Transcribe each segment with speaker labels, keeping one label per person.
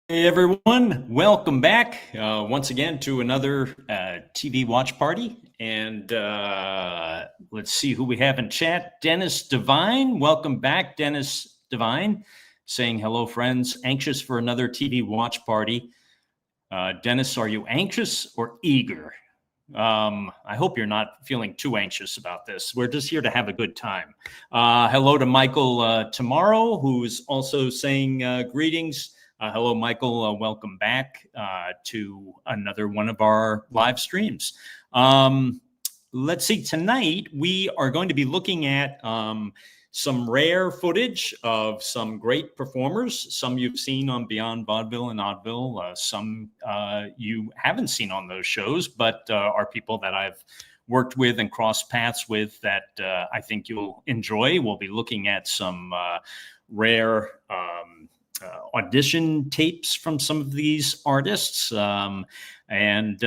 Speaker 1: Hey everyone, welcome back once again to another TV watch party. And let's see who we have in chat. Dennis Devine, welcome back, Dennis Devine, saying hello, friends. Anxious for another TV watch party. Dennis, are you anxious or eager? I hope you're not feeling too anxious about this. We're just here to have a good time. Hello to Michael Tomorrow, who's also saying greetings. Hello, Michael. Welcome back to another one of our live streams. Let's see. Tonight, we are going to be looking at some rare footage of some great performers. Some you've seen on Beyond Vaudeville and Oddville. Some you haven't seen on those shows, but are people that I've worked with and crossed paths with that I think you'll enjoy. We'll be looking at some rare audition tapes from some of these artists, and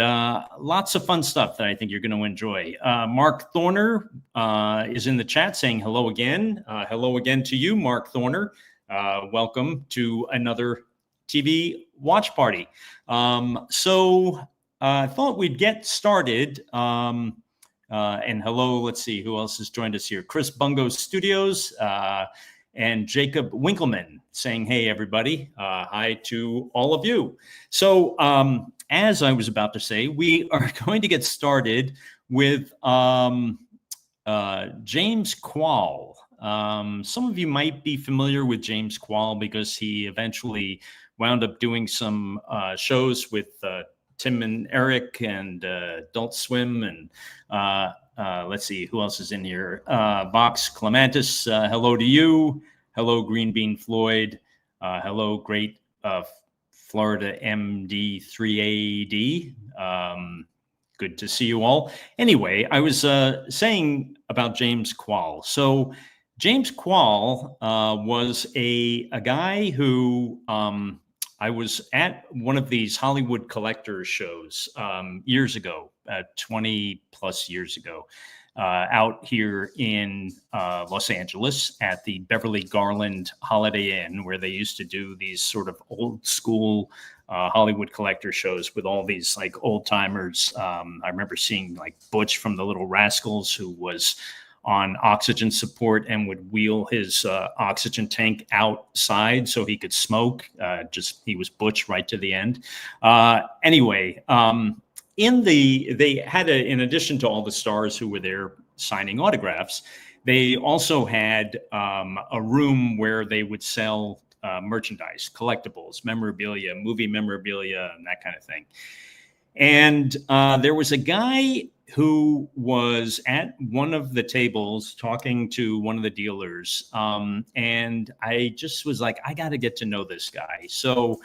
Speaker 1: lots of fun stuff that I think you're going to enjoy. Mark Thorner is in the chat saying hello again. Hello again to you, Mark Thorner. Welcome to another TV watch party. So I thought we'd get started. And hello, let's see who else has joined us here. Chris Bungo Studios and Jacob Winkleman saying, hey, everybody. Hi to all of you. So as I was about to say, we are going to get started with James Quall. Some of you might be familiar with James Quall because he eventually wound up doing some shows with Tim and Eric and Adult Swim and let's see, who else is in here? Vox Clementis, hello to you. Hello, Green Bean Floyd. Hello, great Florida MD3AD. Good to see you all. Anyway, I was saying about James Quall. So James Quall was a guy who I was at one of these Hollywood collectors shows years ago, 20 plus years ago, out here in Los Angeles at the Beverly Garland Holiday Inn, where they used to do these sort of old school Hollywood collector shows with all these like old timers. I remember seeing like Butch from the Little Rascals, who was on oxygen support and would wheel his oxygen tank outside so he could smoke. He was Butch right to the end. Anyway, they had in addition to all the stars who were there signing autographs, they also had a room where they would sell merchandise, collectibles, memorabilia, movie memorabilia, and that kind of thing. And there was a guy who was at one of the tables talking to one of the dealers. And I just was like, I got to get to know this guy. So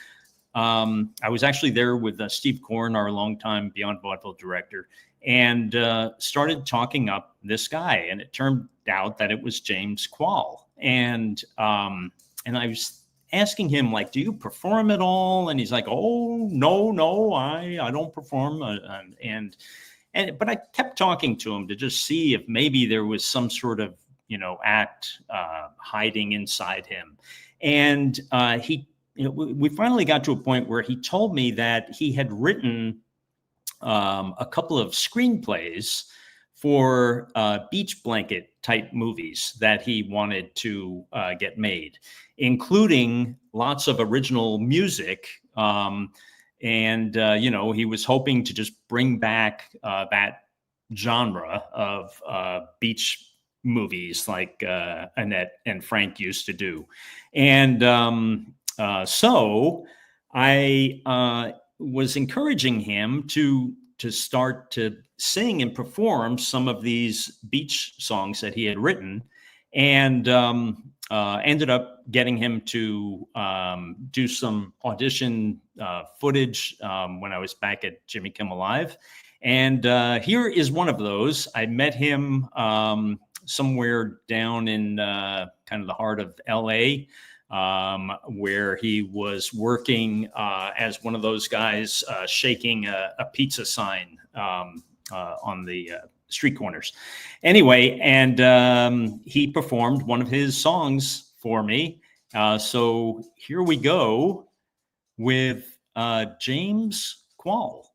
Speaker 1: I was actually there with Steve Korn, our longtime Beyond Vaudeville director, and started talking up this guy. And it turned out that it was James Quall. And I was asking him, like, do you perform at all? And he's like, oh, no, I don't perform. But I kept talking to him to just see if maybe there was some sort of, act hiding inside him. And we finally got to a point where he told me that he had written a couple of screenplays for beach blanket type movies that he wanted to get made, including lots of original music. He was hoping to just bring back that genre of beach movies like Annette and Frank used to do. And so I was encouraging him to start to sing and perform some of these beach songs that he had written, and ended up getting him to do some audition footage when I was back at Jimmy Kimmel Live. And here is one of those. I met him somewhere down in kind of the heart of LA, where he was working as one of those guys shaking a pizza sign on the street corners. Anyway, and he performed one of his songs for me. So here we go. with James Quall.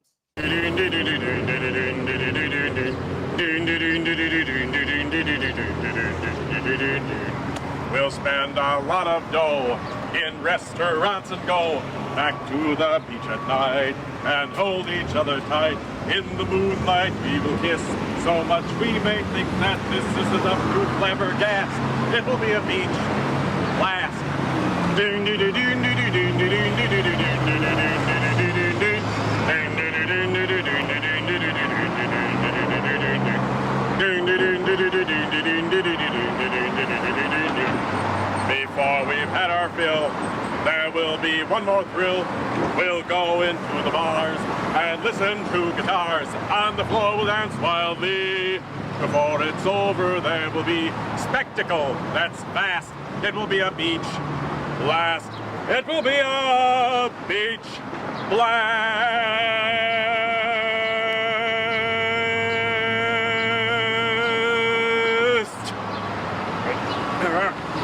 Speaker 2: We'll spend a lot of dough in restaurants and go back to the beach at night and hold each other tight. In the moonlight we will kiss so much we may think that this is enough to flabbergast. It will be a beach blast. Before we've had our fill, there will be one more thrill. We'll go into the bars and listen to guitars. On the floor we'll dance wildly. Before it's over, there will be spectacle that's vast. It will be a beach blast. It will be a beach blast.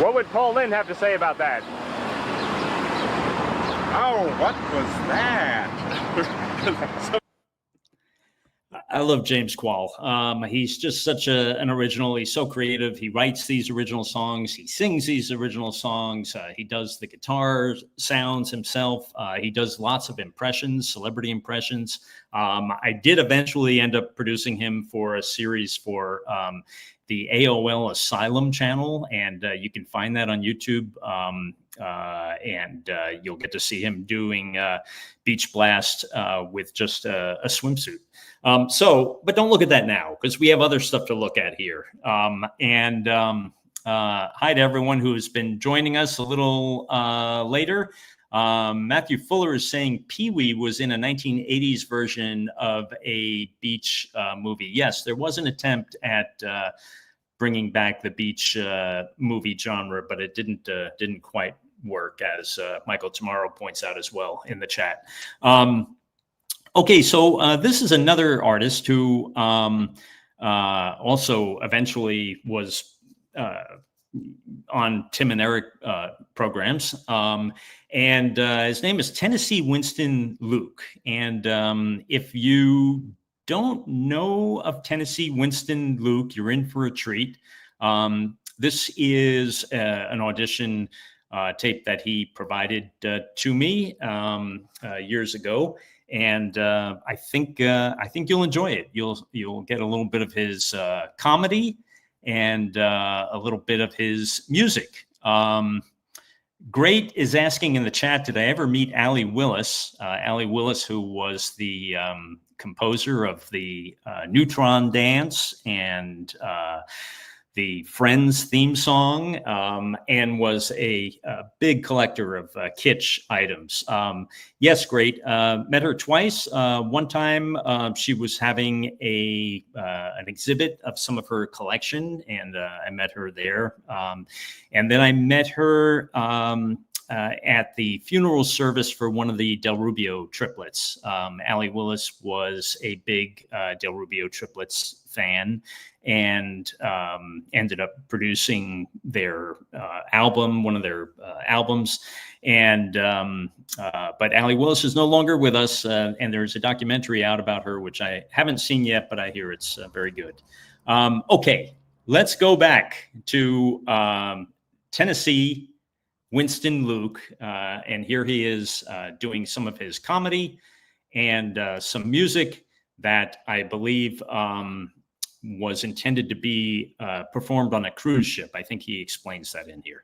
Speaker 3: What would Paul Lynde have to say about that?
Speaker 2: Oh, what was that?
Speaker 1: I love James Quall. He's just such an original. He's so creative. He writes these original songs. He sings these original songs. He does the guitar sounds himself. He does lots of impressions, celebrity impressions. I did eventually end up producing him for a series for the AOL Asylum channel, and you can find that on YouTube. And you'll get to see him doing Beach Blast with just a swimsuit. But don't look at that now, because we have other stuff to look at here. Hi to everyone who has been joining us a little later. Matthew Fuller is saying Pee-wee was in a 1980s version of a beach movie. Yes, there was an attempt at bringing back the beach movie genre, but it didn't quite work, as Michael Tomorrow points out as well in the chat. Okay, so this is another artist who also eventually was on Tim and Eric programs. And his name is Tennessee Winston Luke. And if you don't know of Tennessee Winston Luke, you're in for a treat. This is an audition tape that he provided to me years ago. And I think you'll enjoy it. You'll get a little bit of his comedy and a little bit of his music. Great is asking in the chat, did I ever meet Allie Willis? Allie Willis, who was the composer of the Neutron Dance and the Friends theme song, and was a big collector of kitsch items. Yes, great. Met her twice. One time she was having an exhibit of some of her collection, and I met her there. And then I met her at the funeral service for one of the Del Rubio triplets. Allie Willis was a big Del Rubio triplets fan, and ended up producing their album, one of their albums. And but Allie Willis is no longer with us, and there's a documentary out about her, which I haven't seen yet, but I hear it's very good. Okay, let's go back to Tennessee Winston Luke, and here he is doing some of his comedy and some music that I believe was intended to be performed on a cruise ship. I think he explains that in here.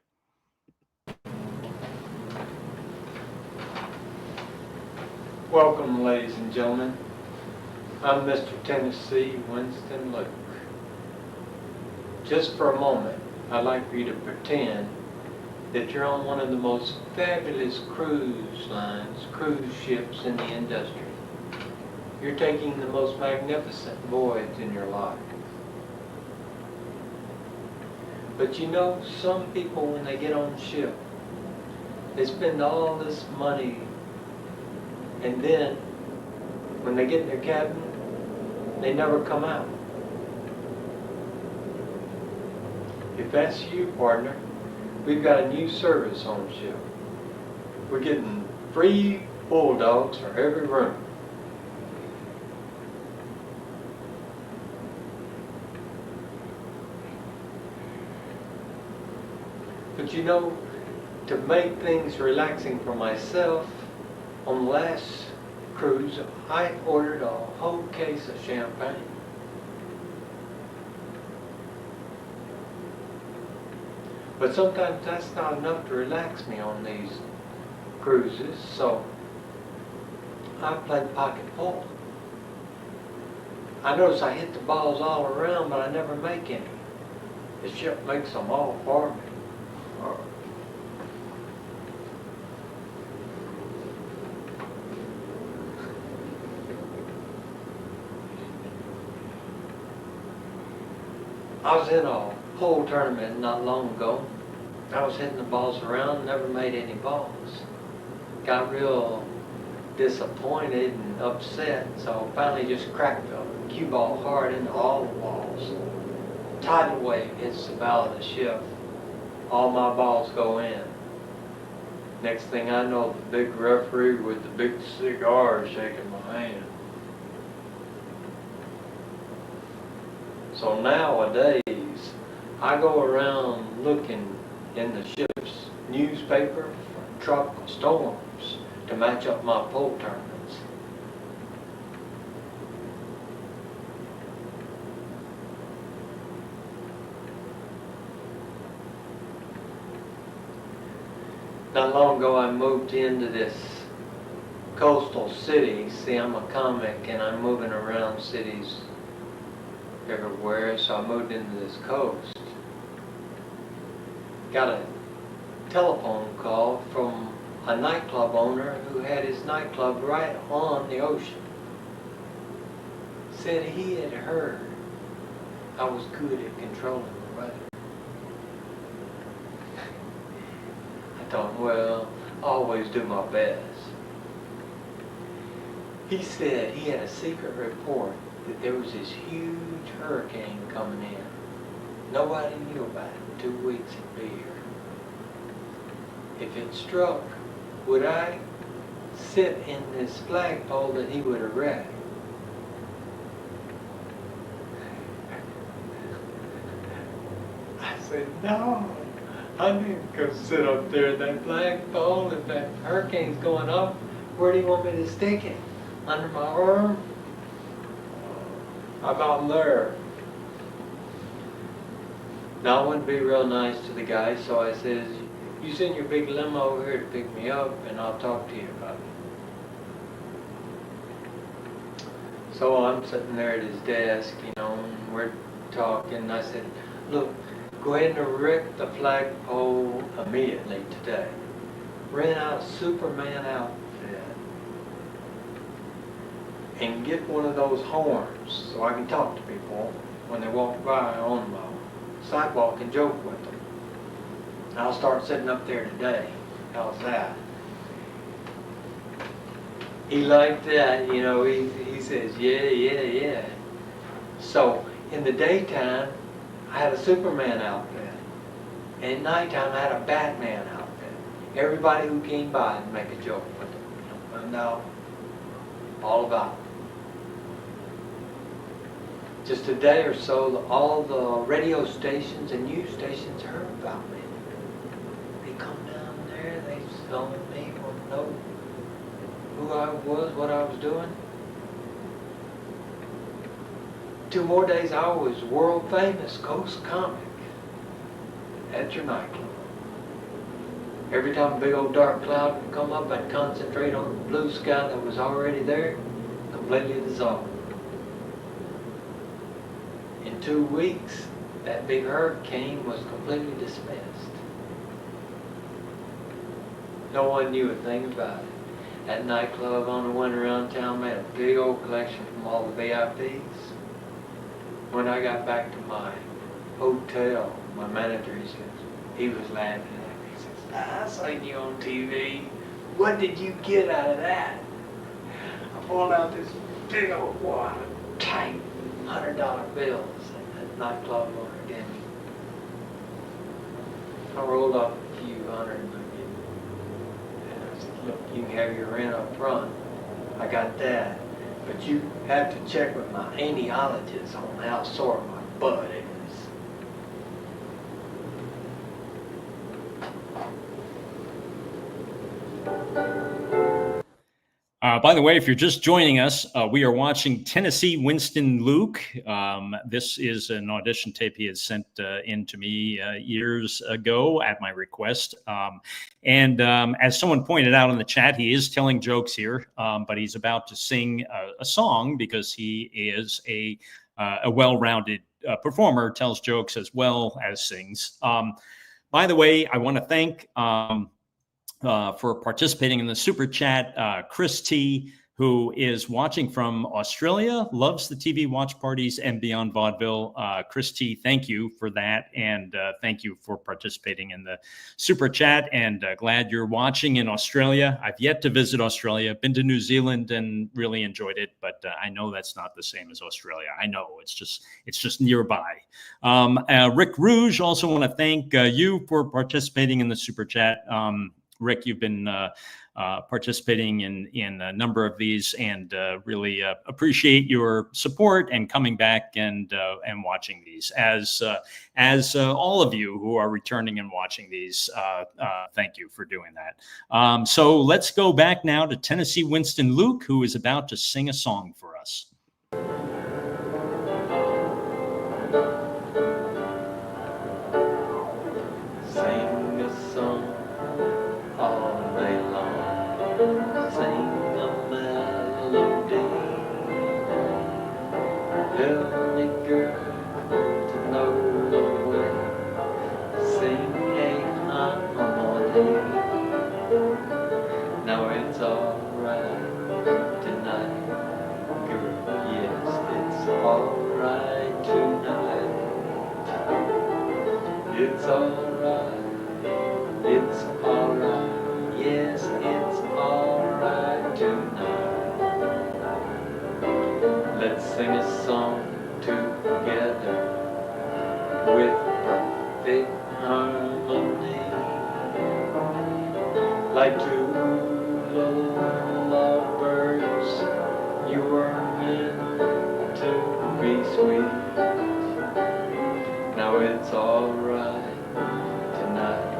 Speaker 4: Welcome, ladies and gentlemen. I'm Mr. Tennessee Winston Luke. Just for a moment, I'd like for you to pretend that you're on one of the most fabulous cruise ships in the industry. You're taking the most magnificent voyage in your life. But you know, some people, when they get on the ship, they spend all this money, and then when they get in their cabin, they never come out. If that's you, partner, we've got a new service on the ship. We're getting Free bulldogs for every room. But you know, to make things relaxing for myself, on the last cruise, I ordered a whole case of champagne. But sometimes that's not enough to relax me on these cruises, so I played pocket pool. I notice I hit the balls all around, but I never make any. The ship makes them all for me. I was in a pool tournament not long ago. I was hitting the balls around, never made any balls. Got real disappointed and upset, so finally just cracked the cue ball hard into all the balls. Tidal wave hits the bow of the ship. All my balls go in. Next thing I know, the big referee with the big cigar shaking my hand. So nowadays, I go around looking in the ship's newspaper for tropical storms to match up my pool tournaments. Not long ago I moved into this coastal city. See, I'm a comic and I'm moving around cities everywhere, so I moved into this coast. Got a telephone call from a nightclub owner who had his nightclub right on the ocean. Said he had heard I was good at controlling the weather. I thought, well, I always do my best. He said he had a secret report that there was this huge hurricane coming in. Nobody knew about it. 2 weeks it'd be here. If it struck, would I sit in this flagpole that he would erect? I said, no, I didn't go sit up there in that flagpole. If that hurricane's going up, where do you want me to stick it? Under my arm? How about there? Now I wouldn't be real nice to the guy, so I says, you send your big limo over here to pick me up and I'll talk to you about it. So I'm sitting there at his desk, you know, and we're talking. I said, look, go ahead and erect the flagpole immediately today. Rent out a Superman outfit and get one of those horns so I can talk to people when they walk by on my sidewalk and joke with them. I'll start sitting up there today. How's that? He liked that, you know, he says, yeah. So in the daytime, I had a Superman outfit. And at nighttime, I had a Batman outfit. Everybody who came by would make a joke with them. You know, and now, all about it. Just a day or so, all the radio stations and news stations heard about me. They come down there, they saw me, want to know who I was, what I was doing. 2 more days, I was world famous coast comic at your nightclub. Every time a big old dark cloud would come up, I'd concentrate on the blue sky that was already there, completely dissolved. In 2 weeks, that big hurricane was completely dismissed. No one knew a thing about it. That nightclub on the one around town made a big old collection from all the VIPs. When I got back to my hotel, my manager, he was laughing at me. He says, I seen you on TV. What did you get out of that? I pulled out this big old wad of tight $100 bills that nightclub owner gave me. I rolled up a few hundred and I said, Look, you can have your rent up front. I got that. But you have to check with my aneologist on how sore my butt is.
Speaker 1: By the way, if you're just joining us, we are watching Tennessee Winston Luke. This is an audition tape he had sent in to me years ago at my request. As someone pointed out in the chat, he is telling jokes here, but he's about to sing a song because he is a well-rounded performer, tells jokes as well as sings. By the way, I want to thank for participating in the super chat, Chris T, who is watching from Australia, loves the TV watch parties and Beyond Vaudeville. Chris T, thank you for that, and thank you for participating in the super chat, and glad you're watching in Australia. I've yet to visit Australia, been to New Zealand and really enjoyed it, but I know that's not the same as Australia. I know, it's just nearby. Rick Rouge, also want to thank you for participating in the super chat. Rick, you've been participating in a number of these, and really appreciate your support and coming back and watching these. As all of you who are returning and watching these, thank you for doing that. So let's go back now to Tennessee Winston Luke, who is about to sing a song for us.
Speaker 4: It's alright, it's alright, yes, it's alright tonight. Let's sing a song together with perfect harmony, like two little lovebirds, you were meant to be sweet. Now it's alright tonight,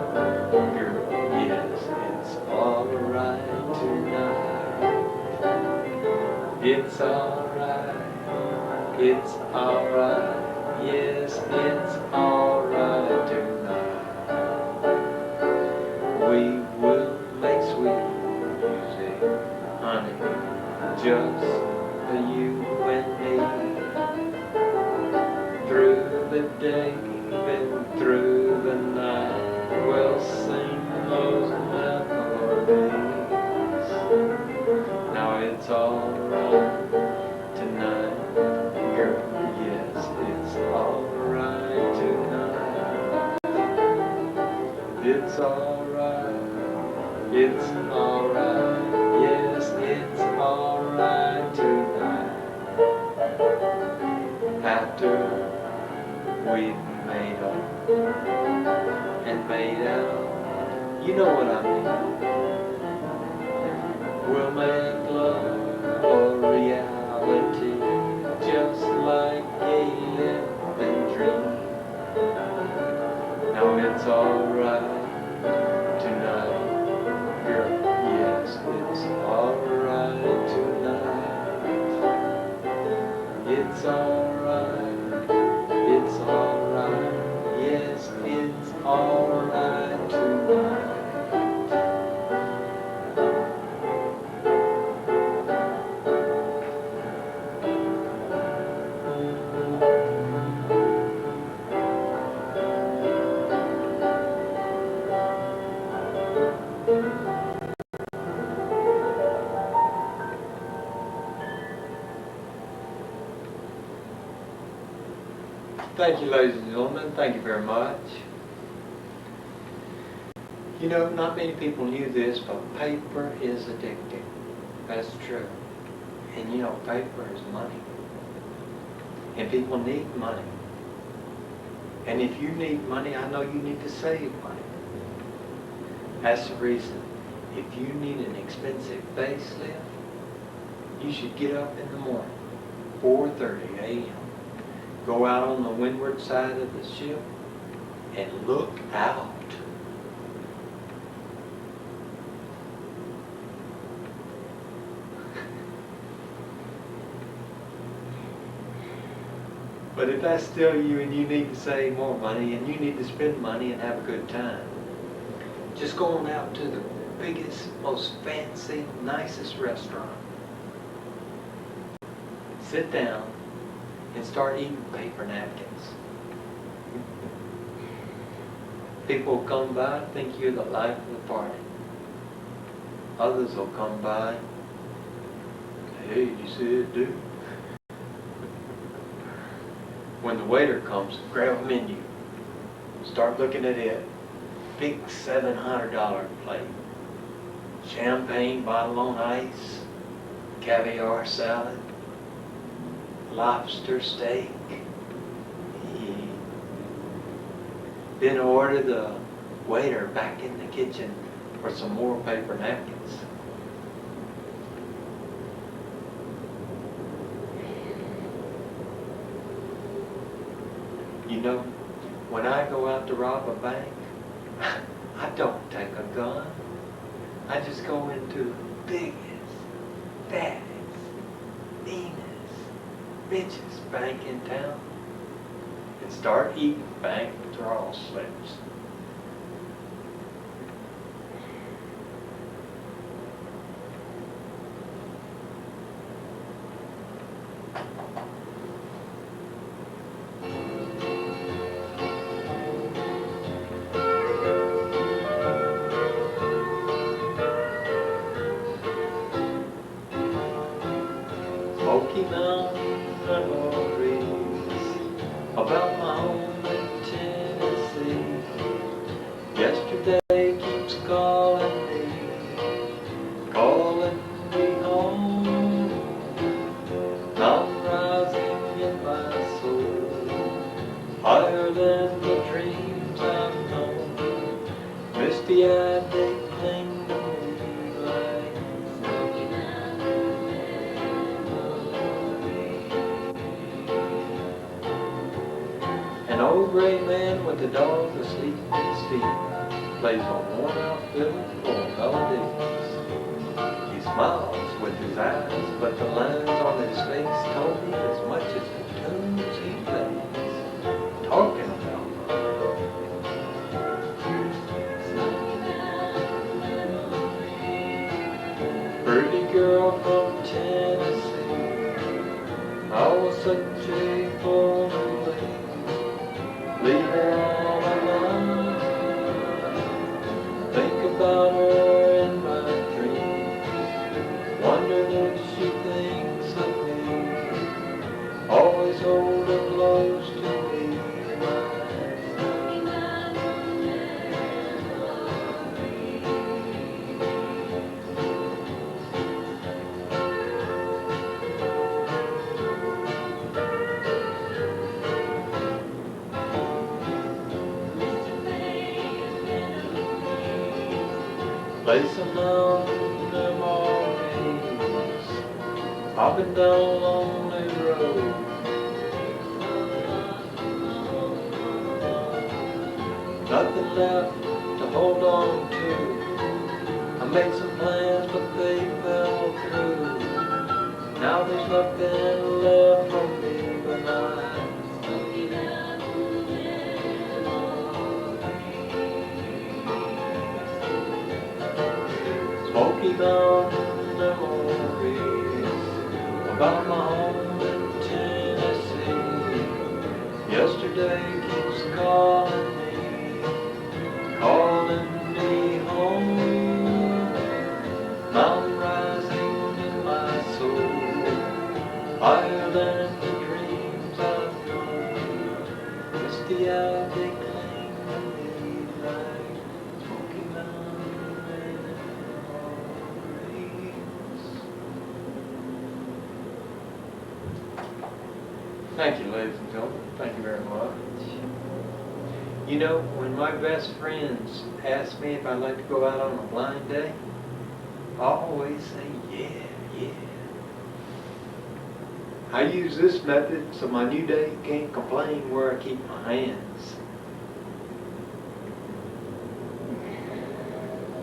Speaker 4: girl, yes, it's alright tonight. It's alright, yes, it's alright tonight. We will make sweet music, honey, just for you and me. Through the day and through the night, we'll sing those melodies. Now it's alright tonight, girl, yes, it's alright tonight. It's alright, yes, it's alright tonight. After we've made up and made out, you know what I mean. We'll make love a reality, just like a living dream. Now it's alright tonight, girl, yes, it's alright tonight. It's alright, yes, it's alright tonight. Thank you, ladies and gentlemen. Thank you very much. You know, not many people knew this, but paper is addicting. That's true. And you know, paper is money. And people need money. And if you need money, I know you need to save money. That's the reason if you need an expensive facelift, you should get up in the morning, 4:30 a.m. Go out on the windward side of the ship and look out. But if that's still you and you need to save more money and you need to spend money and have a good time, just go on out to the biggest, most fancy, nicest restaurant. Sit down and start eating paper napkins. People will come by, think you're the life of the party. Others will come by, hey, you see it, dude? When the waiter comes, grab a menu. Start looking at it. Big $700 plate. Champagne bottle on ice. Caviar salad. Lobster steak. Then order the waiter back in the kitchen for some more paper napkins. You know, when I go out to rob a bank, I don't take a gun. I just go into the biggest, fattest, meanest, richest bank in town and start eating bank withdrawal slips. Smoky Mountain memories about my home in Tennessee. Yesterday keeps calling me home. Mountain rising in my soul, higher than the dreams I've known. Misty-eyed they cling to me like smoky An old gray man with a dog asleep at his feet plays a worn-out fiddle full of melodies. He smiles with his eyes, but the lines on his face told me as much as the tunes he plays. Talking about love. Pretty girl from Tennessee, I was such a fool to leave her all alone. Think about her in my dreams. Wonder if she thinks of me. Always hold her close to me. Play some mountain memories, hopping down a lonely road. Nothing left to hold on to. I made some plans, but they fell through. Now there's nothing left for me but my Smoky Mountain memories about my home in Tennessee. Yesterday keeps calling me home. Mountain rising in my soul, higher than the dreams I've known. Misty-eyed they cling to me like Smoky Mountain memories. Thank you, ladies and gentlemen. Thank you very much. You know, when my best friends ask me if I'd like to go out on a blind date, always say yeah, yeah. I use this method so my new date can't complain where I keep my hands.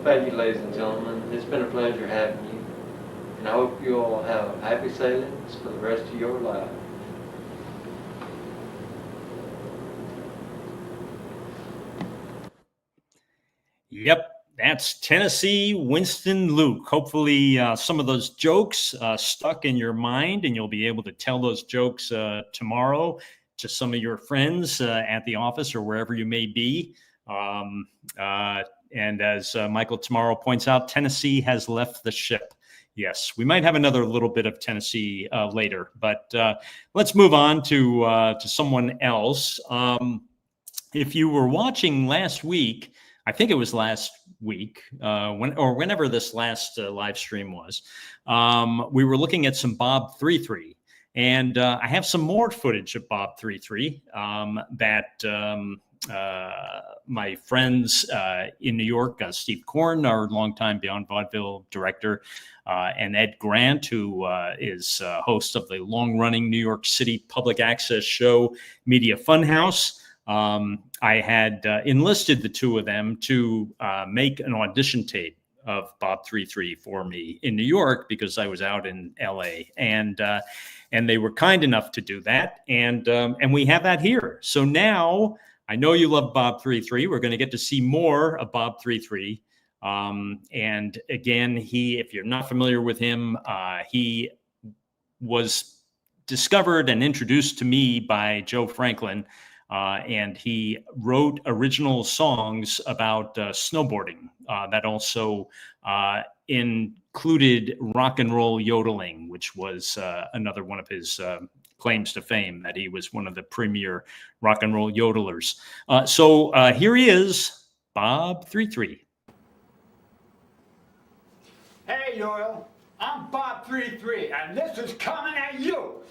Speaker 4: Thank you, ladies and gentlemen. It's been a pleasure having you. And I hope you all have happy sailings for the rest of your life.
Speaker 1: Yep, that's Tennessee Winston Luke. Hopefully, some of those jokes stuck in your mind, and you'll be able to tell those jokes tomorrow to some of your friends at the office or wherever you may be. And as Michael tomorrow points out, Tennessee has left the ship. Yes, we might have another little bit of Tennessee later, but let's move on to someone else. If you were watching last week, I think it was last week, whenever this last live stream was, we were looking at some Bob 33. And I have some more footage of Bob 33 that my friends in New York, Steve Korn, our longtime Beyond Vaudeville director, and Ed Grant, who is host of the long-running New York City public access show Media Funhouse. I had enlisted the two of them to make an audition tape of Bob 33 for me in New York because I was out in LA, and they were kind enough to do that, and we have that here. So now I know you love Bob 33. We're going to get to see more of Bob 33. And again, if you're not familiar with him, he was discovered and introduced to me by Joe Franklin. And he wrote original songs about snowboarding that also included rock and roll yodeling, which was another one of his claims to fame, that he was one of the premier rock and roll yodelers. So here he is, Bob 33.
Speaker 5: Hey, Yoel, I'm Bob 33, and this is coming at you.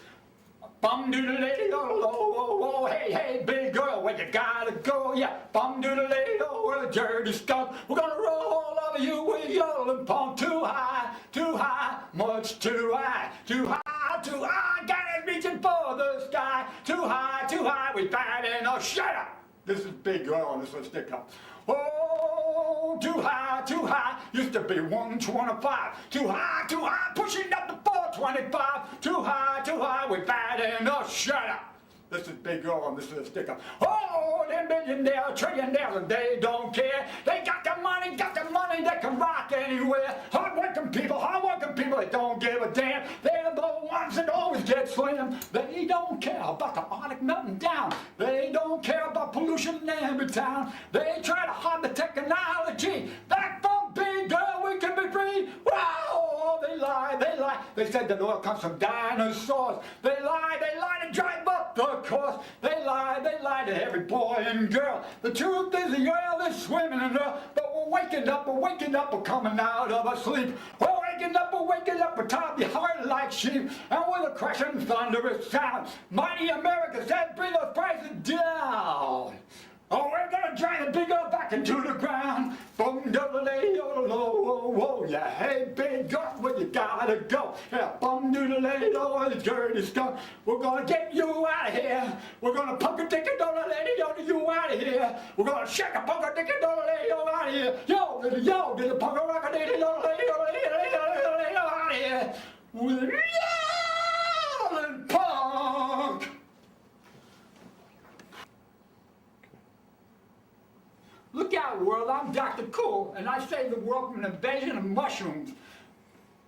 Speaker 5: Bum doodle lady, oh, oh, oh, hey, hey, big girl, where you gotta go, yeah. Bum doodle lady, oh, where the dirty skunk. We're gonna roll all over you with yodeling pong. Too high, much too high, too high, too high. Got it reaching for the sky. Too high, we fighting. Oh, shut up. This is big girl, and this will stick up. Oh, too high, used to be 125. Too high, pushing up to 425. Too high, we fighting. Oh, shut up. This is big girl, and this is a stick up. Oh, them billionaires, trillionaires, and they don't care. They got the money, they can rock anywhere. Hard-working people, they don't give a damn. They're the ones that always get slim. They don't care about the Arctic melting down. They don't care about pollution in every town. They try to hide the technology. Back from big girl, we can be free. Wow, they lie. They said that oil comes from dinosaurs. They lie to drive up the course. They lie to every boy and girl. The truth is the oil is swimming in her. But we're waking up, we're coming out of our sleep. We're waking up, we're tired of your heart like sheep. And with a crashing thunderous sound, mighty America said, bring those prices down. Oh, we're gonna drive the big girl back into the ground. Boom, doodle, oh, yeah. Hey, big girl, where you gotta go? Yeah, bum, doodle, oh, the dirty skunk. We're gonna get you out of here. We're gonna punk a ticket, doodle, you out of here. We're gonna shake a punk a ticket, doodle, out of here. Yo, did the punk a rock a ticket, doodle, out of here. With yelling punk. Look out, world, I'm Dr. Cool, and I saved the world from an invasion of mushrooms.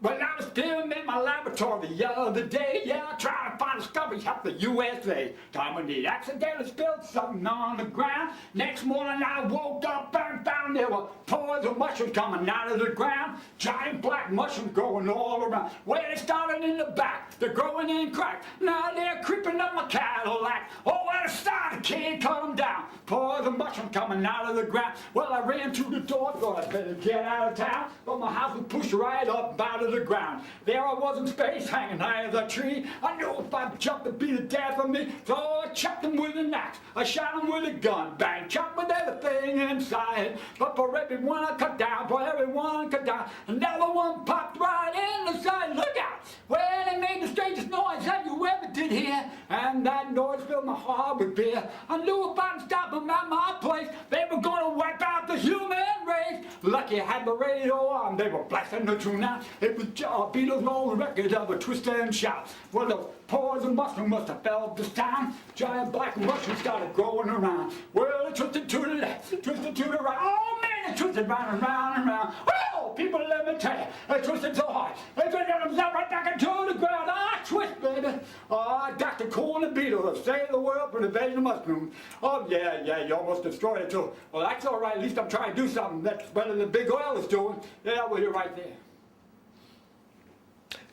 Speaker 5: But I was still in my laboratory the other day, yeah, trying to find discoveries help the USA. Time when they accidentally spilled something on the ground. Next morning I woke up and found there were poison mushrooms coming out of the ground. Giant black mushrooms growing all around. Where they started in the back, they're growing in cracks. Now they're creeping up my Cadillac. Oh, what a sight, I can't cut them down. Poison mushrooms coming out of the ground. Well, I ran to the door, thought I better get out of town. But my house was pushed right up out of the ground. There I was in space, hanging high as a tree. I knew if I jumped it'd be the death of me. So I chopped him with an axe. I shot him with a gun. Bang, chopped with everything in side. But for everyone I cut down, for everyone I cut down, another one popped right in the side. Look out! Well, they made the strangest noise that you ever did hear, and that noise filled my heart with fear. I knew if I didn't stop them at my place, they were gonna wipe out the human race. Lucky I had the radio on, they were blasting the tune out. It was Beatles' old record of a twist and shout. Well, those poison mushrooms must have felt this time. Giant black mushrooms started growing around. Well, it twisted to the left, twisted to the right. Oh man, it twisted round and round and round. Well, people, let me tell you, they twisted so hard. They twisted themselves right back into the ground. Ah, twist, baby. Dr. Quall and the Beatles saved the world from the invasion of mushrooms. Oh yeah, you almost destroyed it too. Well, that's all right. At least I'm trying to do something that's better than Big Oil is doing. Yeah, well, you're right there.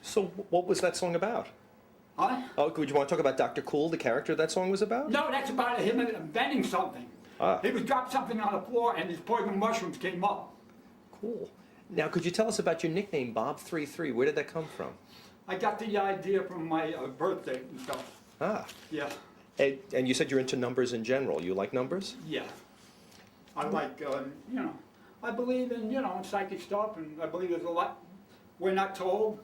Speaker 6: So what was that song about?
Speaker 5: Huh?
Speaker 6: Oh, would you want to talk about Dr. Quall, the character that song was about?
Speaker 5: No, that's about him inventing something.
Speaker 6: Ah.
Speaker 5: He was dropped something on the floor and these poison mushrooms came up.
Speaker 6: Cool. Now, could you tell us about your nickname, Bob33? Where did that come from?
Speaker 5: I got the idea from my birthday and stuff.
Speaker 6: Ah.
Speaker 5: Yeah,
Speaker 6: And you said you're into numbers in general. You like numbers?
Speaker 5: yeah. I like, I believe in, psychic stuff, and I believe there's a lot we're not told.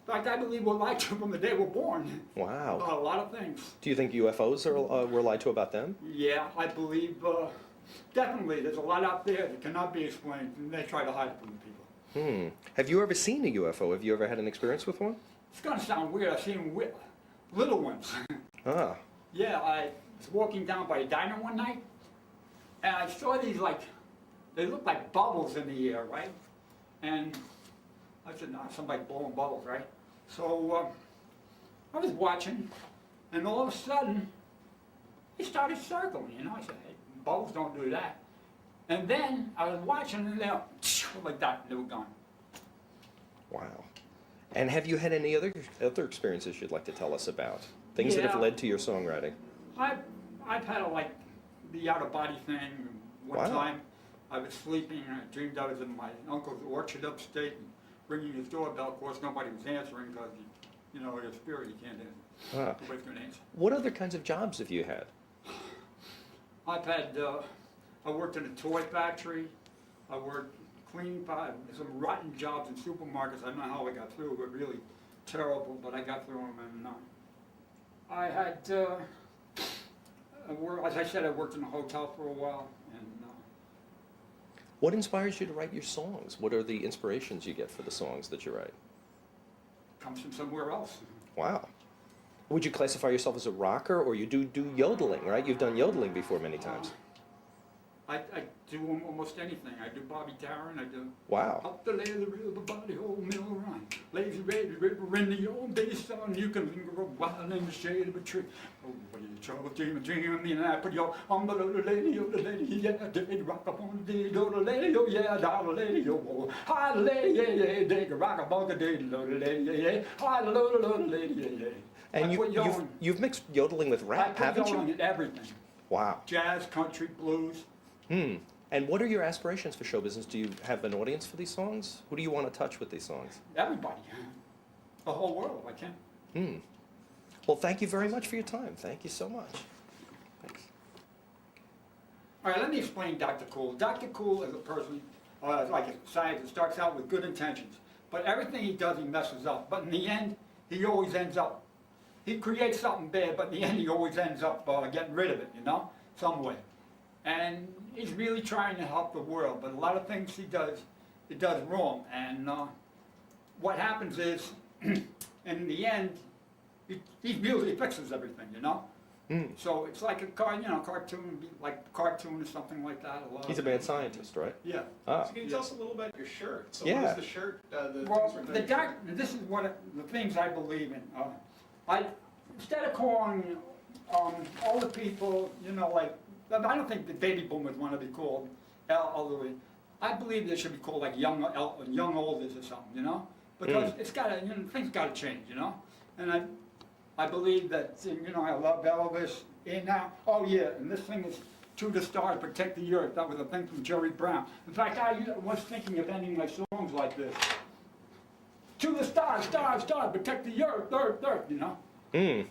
Speaker 5: In fact, I believe we're lied to from the day we're born.
Speaker 6: Wow.
Speaker 5: About a lot of things.
Speaker 6: Do you think UFOs were lied to about them?
Speaker 5: Yeah, I believe, definitely, there's a lot out there that cannot be explained, and they try to hide it from the people.
Speaker 6: Have you ever seen a UFO? Have you ever had an experience with one?
Speaker 5: It's gonna sound weird, I've seen little ones.
Speaker 6: Ah.
Speaker 5: Yeah, I was walking down by a diner one night, and I saw these they looked like bubbles in the air, right? And I said, no, somebody blowing bubbles, right? So I was watching, and all of a sudden, they started circling, I said, hey, bubbles don't do that. And then I was watching, and they were like that, and they were gone.
Speaker 6: Wow. And have you had any other experiences you'd like to tell us about? Things that have
Speaker 5: Yeah.
Speaker 6: led to your songwriting?
Speaker 5: I've had the out of body thing. One
Speaker 6: Wow.
Speaker 5: time I was sleeping and I dreamed I was in my uncle's orchard upstate and ringing his doorbell. Of course, nobody was answering because, your spirit, you can't answer.
Speaker 6: Ah.
Speaker 5: Nobody's going to answer.
Speaker 6: What other kinds of jobs have you had?
Speaker 5: I've had, I worked in a toy factory. I worked cleaning, some rotten jobs in supermarkets. I don't know how I got through, but really terrible, but I got through them. And I had, as I said, I worked in a hotel for a while. And
Speaker 6: What inspires you to write your songs? What are the inspirations you get for the songs that you write?
Speaker 5: comes from somewhere else.
Speaker 6: Wow. Would you classify yourself as a rocker, or you do yodeling, right? You've done yodeling before many times.
Speaker 5: I do almost anything. I do Bobby Darin. I do
Speaker 6: Wow.
Speaker 5: Up the layer of the river, body hole, mill run. Lazy red river in the old day sun. You can linger a while in the shade of a tree. Oh, what are you trouble, dream, me and I put your on the little lady, yeah, day rock up on the day, do the lady, oh yeah, down the lady, oh, hi the lady, yeah, day rock up on the day, little lady, yeah, hi the little lady, yeah.
Speaker 6: And you've mixed yodeling with rap, haven't
Speaker 5: yodeling
Speaker 6: you?
Speaker 5: in everything.
Speaker 6: Wow.
Speaker 5: Jazz, country, blues.
Speaker 6: And what are your aspirations for show business? Do you have an audience for these songs? Who do you want to touch with these songs?
Speaker 5: Everybody. The whole world, I can.
Speaker 6: Well, thank you very much for your time. Thank you so much. Thanks.
Speaker 5: All right, let me explain Dr. Quall. Dr. Quall is a person, like a scientist, starts out with good intentions. But everything he does, he messes up. But in the end, he always ends up, he creates something bad, but in the end, he always ends up getting rid of it, some way. And he's really trying to help the world, but a lot of things he does wrong. And what happens is, in the end, he really fixes everything, So it's like a cartoon, like cartoon or something like that.
Speaker 6: He's a mad scientist, right?
Speaker 5: Yeah.
Speaker 6: Ah.
Speaker 7: So can you tell us a little about your shirt? So
Speaker 6: Yeah.
Speaker 7: what is the shirt?
Speaker 5: Well, this is the things I believe in. Instead of calling all the people, I don't think the baby boomers want to be called elderly. I believe they should be called like young olders or something, because it's got to, things got to change, And I believe that, I love Elvis. And now, oh yeah, and this thing is to the stars, protect the earth. That was a thing from Jerry Brown. In fact, I was thinking of ending my songs like this. To the stars, stars, stars, protect the earth, earth, earth, And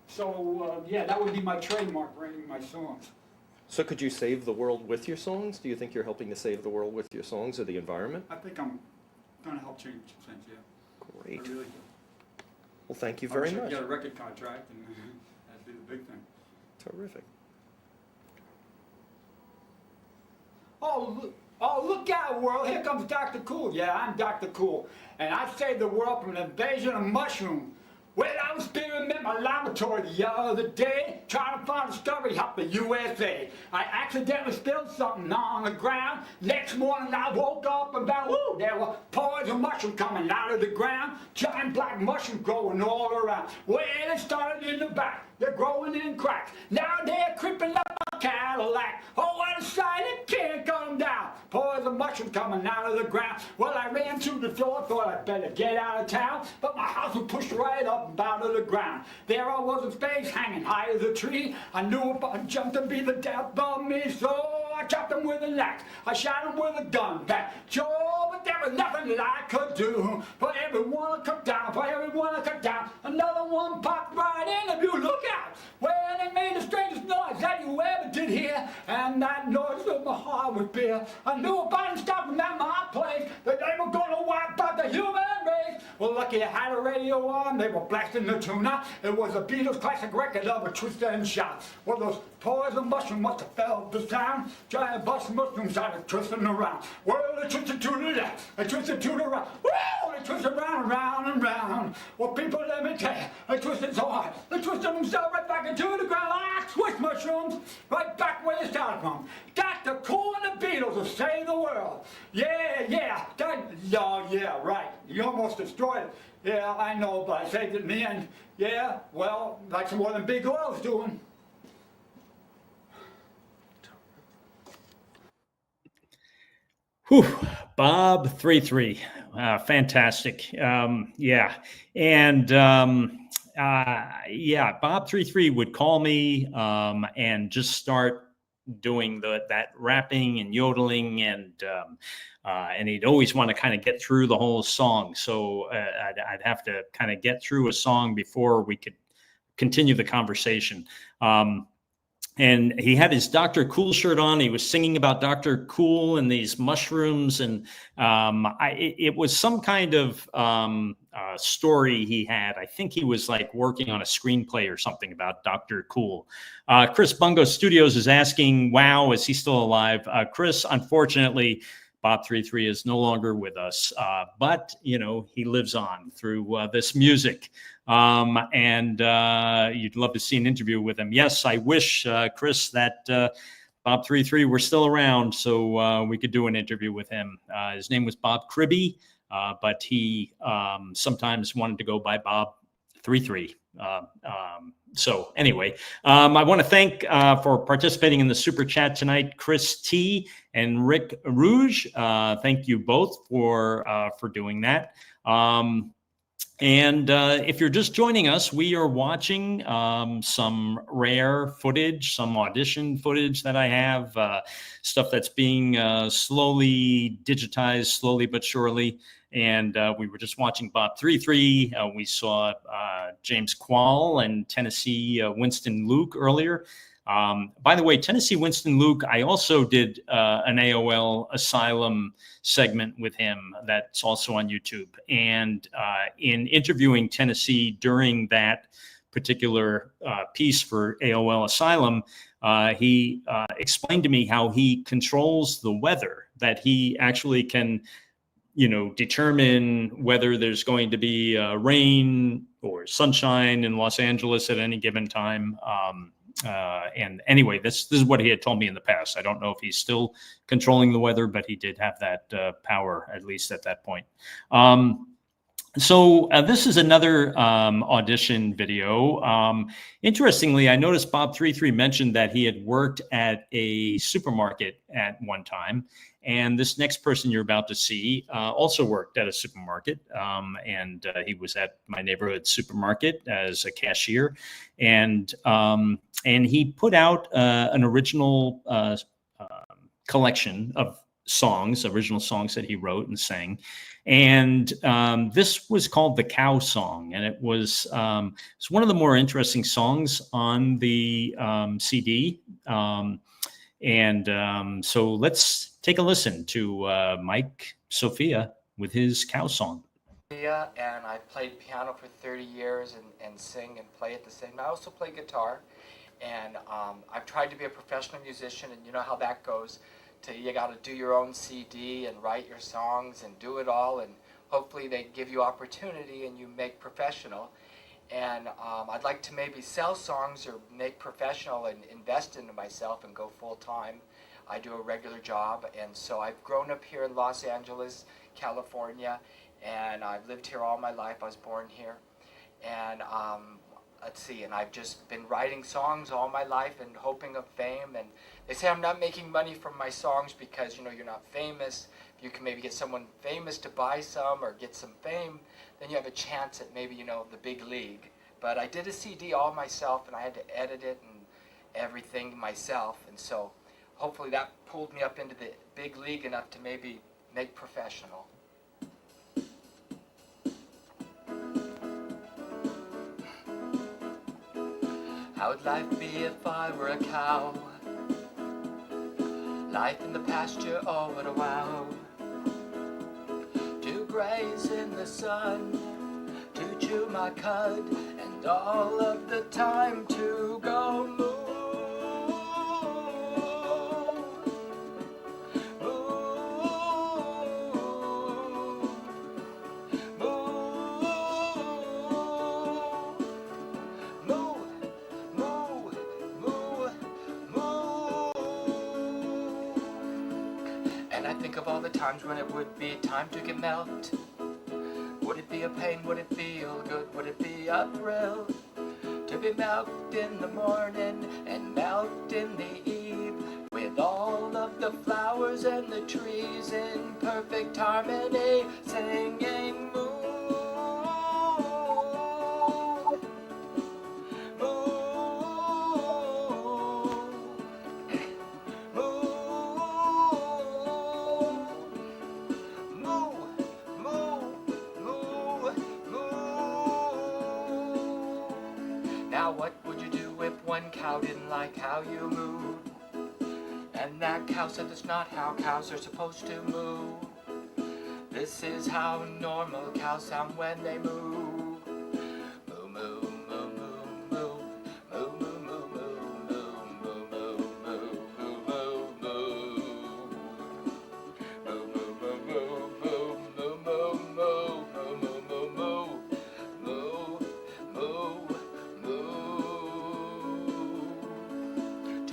Speaker 5: so, yeah, that would be my trademark writing my songs.
Speaker 6: So could you save the world with your songs? Do you think you're helping to save the world with your songs or the environment?
Speaker 5: I think I'm going to help change things, yeah.
Speaker 6: Great.
Speaker 5: I really do.
Speaker 6: Well, thank you
Speaker 5: I
Speaker 6: very
Speaker 5: wish I
Speaker 6: much.
Speaker 5: could get a record contract, and that'd be the big thing.
Speaker 6: Terrific.
Speaker 5: Oh, look out, world. Here comes Dr. Cool. Yeah, I'm Dr. Cool. And I saved the world from an invasion of mushrooms. Well, I was staring in my laboratory the other day, trying to find a discovery help the USA. I accidentally spilled something on the ground. Next morning I woke up and found, woo, there were poison mushrooms coming out of the ground. Giant black mushrooms growing all around. Well, it started in the back. They're growing in cracks. Now they're creeping up a Cadillac. Oh, what a sight, it can't come down. Poison mushroom coming out of the ground. Well, I ran to the door, thought I'd better get out of town. But my house was pushed right up and out of the ground. There I was in space, hanging high as a tree. I knew if I jumped to be the death of me. So I chopped him with an axe. I shot him with a gun back. Sure, but there was nothing that I could do. For everyone to come down, for everyone to come down. Another one popped right in. If you look out, well, they made the strangest noise that you ever did hear. And that noise filled my heart with fear. I knew if I didn't stop them at my place, that they were gonna wipe out the human race. Well, lucky I had a radio on. They were blasting the tune out. It was a Beatles classic record of a twist and shout. Well, those poison mushrooms must have felt the sound. Giant bust mushrooms started twisting around. Well, they twisted to the left, they twisted to the right. Woo! They twisted round and round and round. Well, people, let me tell you, they twisted so hard. They twisted themselves right back into the ground like twist mushrooms, right back where they started from. Dr. Cool and the Beatles will save the world. Yeah. Yeah, right. You almost destroyed it. Yeah, I know, but I saved it in the end. Yeah, well, that's more than Big Oil's doing.
Speaker 1: Whew, Bob 33, fantastic. Yeah, and Bob 33 would call me and just start doing that rapping and yodeling, and he'd always want to kind of get through the whole song. So I'd have to kind of get through a song before we could continue the conversation. And he had his Dr. Cool shirt on. He was singing about Dr. Cool and these mushrooms. And it was some kind of story he had. I think he was like working on a screenplay or something about Dr. Cool. Chris Bungo Studios is asking, wow, is he still alive? Chris, unfortunately, Bob 33 is no longer with us, but, you know, he lives on through this music. And you'd love to see an interview with him. Yes, I wish, Chris, that Bob 33 were still around so we could do an interview with him. His name was Bob Cribby, but he sometimes wanted to go by Bob 33. So anyway, I want to thank for participating in the super chat tonight, Chris T and Rick Rouge. Thank you both for doing that. And if you're just joining us, we are watching some rare footage, some audition footage that I have, stuff that's being slowly digitized, slowly but surely. And we were just watching Bob 33. We saw James Quall and Tennessee Winston Luke earlier. By the way, Tennessee Winston Luke, I also did an AOL Asylum segment with him that's also on YouTube. And in interviewing Tennessee during that particular piece for AOL Asylum, he explained to me how he controls the weather, that he actually can, you know, determine whether there's going to be rain or sunshine in Los Angeles at any given time. And anyway, this is what he had told me in the past. I don't know if he's still controlling the weather, but he did have that power, at least at that point. So this is another audition video. Interestingly, I noticed Bob 33 mentioned that he had worked at a supermarket at one time. And this next person you're about to see also worked at a supermarket. And he was at my neighborhood supermarket as a cashier. And he put out an original collection of songs, original songs that he wrote and sang. And this was called The Cow Song. And it was one of the more interesting songs on the CD. And so let's take a listen to Mike Sophia with his cow song.
Speaker 8: And I played piano for 30 years and sing and play at the same time. I also play guitar, and I've tried to be a professional musician, and you know how that goes. You got to do your own CD and write your songs and do it all, and hopefully they give you opportunity and you make professional. And I'd like to maybe sell songs or make professional and invest into myself and go full time. I do a regular job, and so I've grown up here in Los Angeles, California, and I've lived here all my life. I was born here. And let's see, and I've just been writing songs all my life and hoping of fame. And they say I'm not making money from my songs because, you know, you're not famous. If you can maybe get someone famous to buy some or get some fame, then you have a chance at maybe, you know, the big league. But I did a CD all myself, and I had to edit it and everything myself. And so hopefully that pulled me up into the big league enough to maybe make professional. How would life be if I were a cow? Life in the pasture, oh what a wow. To graze in the sun, to chew my cud, and all of the time to go moo. Of all the times when it would be time to get milked, would it be a pain, would it feel good, would it be a thrill to be milked in the morning and milked in the eve, with all of the flowers and the trees in perfect harmony singing moo. Now what would you do if one cow didn't like how you moo? And that cow said that's not how cows are supposed to moo. This is how normal cows sound when they moo. Moo, moo, moo, moo, moo. Moo, moo, moo, moo, moo, moo, moo, moo, moo, moo. Moo, moo, moo, moo, moo, moo, moo, moo, moo, moo, moo.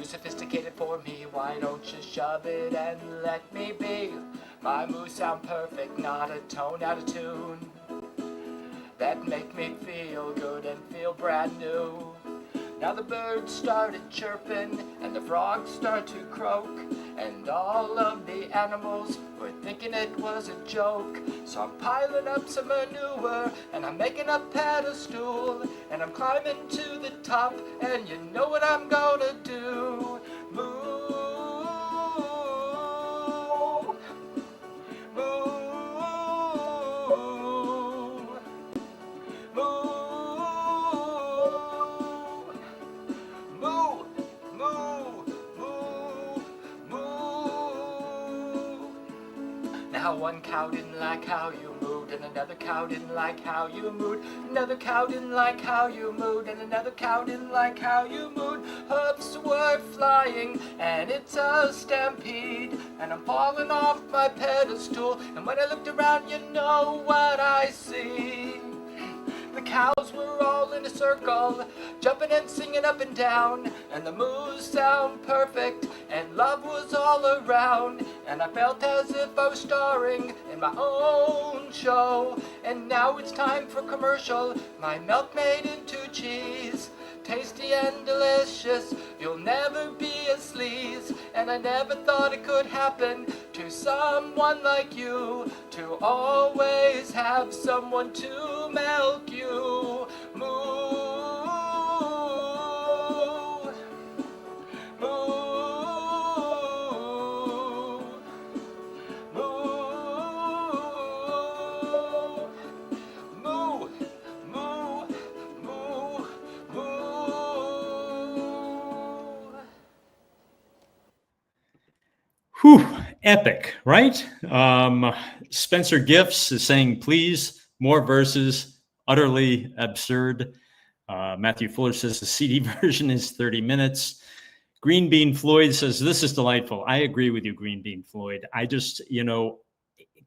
Speaker 8: Sophisticated for me, why don't you shove it and let me be? My moves sound perfect, not a tone out of tune, that make me feel good and feel brand new. Now the birds started chirping and the frogs start to croak, and all of the animals were thinking it was a joke. So I'm piling up some manure and I'm making a pedestal, and I'm climbing to the top, and you know what I'm gonna do? Moo. Now one cow didn't like how you moved, and another cow didn't like how you moved. Another cow didn't like how you moved, and another cow didn't like how you moved. Hoofs were flying, and it's a stampede, and I'm falling off my pedestal. And when I looked around, you know what I see. The cows were all in a circle, jumping and singing up and down, and the moos sound perfect, and love was all around. And I felt as if I was starring in my own show. And now it's time for commercial, my milk made into cheese. Tasty and delicious, you'll never be a sleaze. And I never thought it could happen to someone like you, to always have someone to milk you. Moo.
Speaker 1: Whew, epic, right? Spencer Gifts is saying, please, more verses, utterly absurd. Matthew Fuller says the CD version is 30 minutes. Green Bean Floyd says, this is delightful. I agree with you, Green Bean Floyd. I just,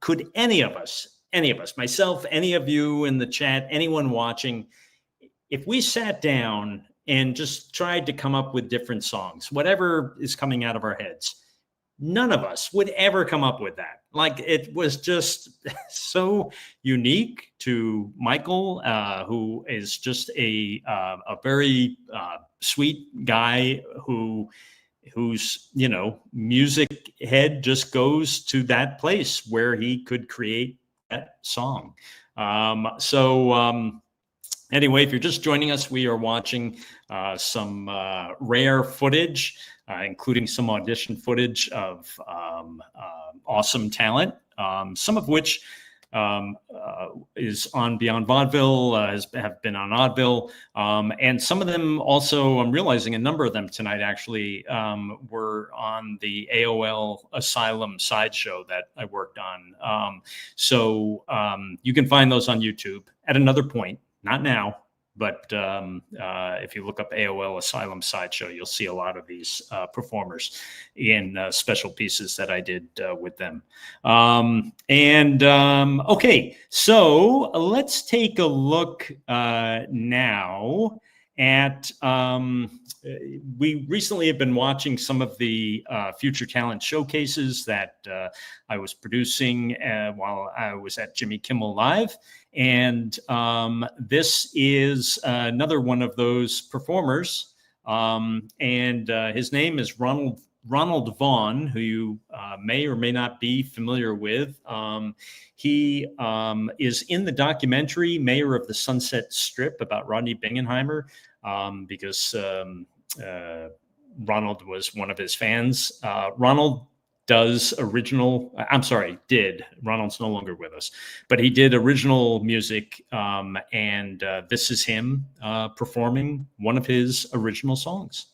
Speaker 1: could any of us, myself, any of you in the chat, anyone watching, if we sat down and just tried to come up with different songs, whatever is coming out of our heads, none of us would ever come up with that. Like, it was just so unique to Michael, who is just a very sweet guy whose music head just goes to that place where he could create that song. Anyway, if you're just joining us, we are watching some rare footage, including some audition footage of awesome talent, some of which is on Beyond Vaudeville, have been on Oddville, and some of them also, I'm realizing a number of them tonight actually were on the AOL Asylum sideshow that I worked on. So you can find those on YouTube at another point. Not now, but if you look up AOL Asylum Sideshow, you'll see a lot of these performers in special pieces that I did with them. Okay, so let's take a look now at, we recently have been watching some of the future talent showcases that I was producing while I was at Jimmy Kimmel Live. And this is another one of those performers. And his name is Ronald Vaughn, who you may or may not be familiar with. He is in the documentary Mayor of the Sunset Strip about Rodney Bingenheimer, because Ronald was one of his fans. Ronald did. Ronald's no longer with us, but he did original music, and this is him performing one of his original songs.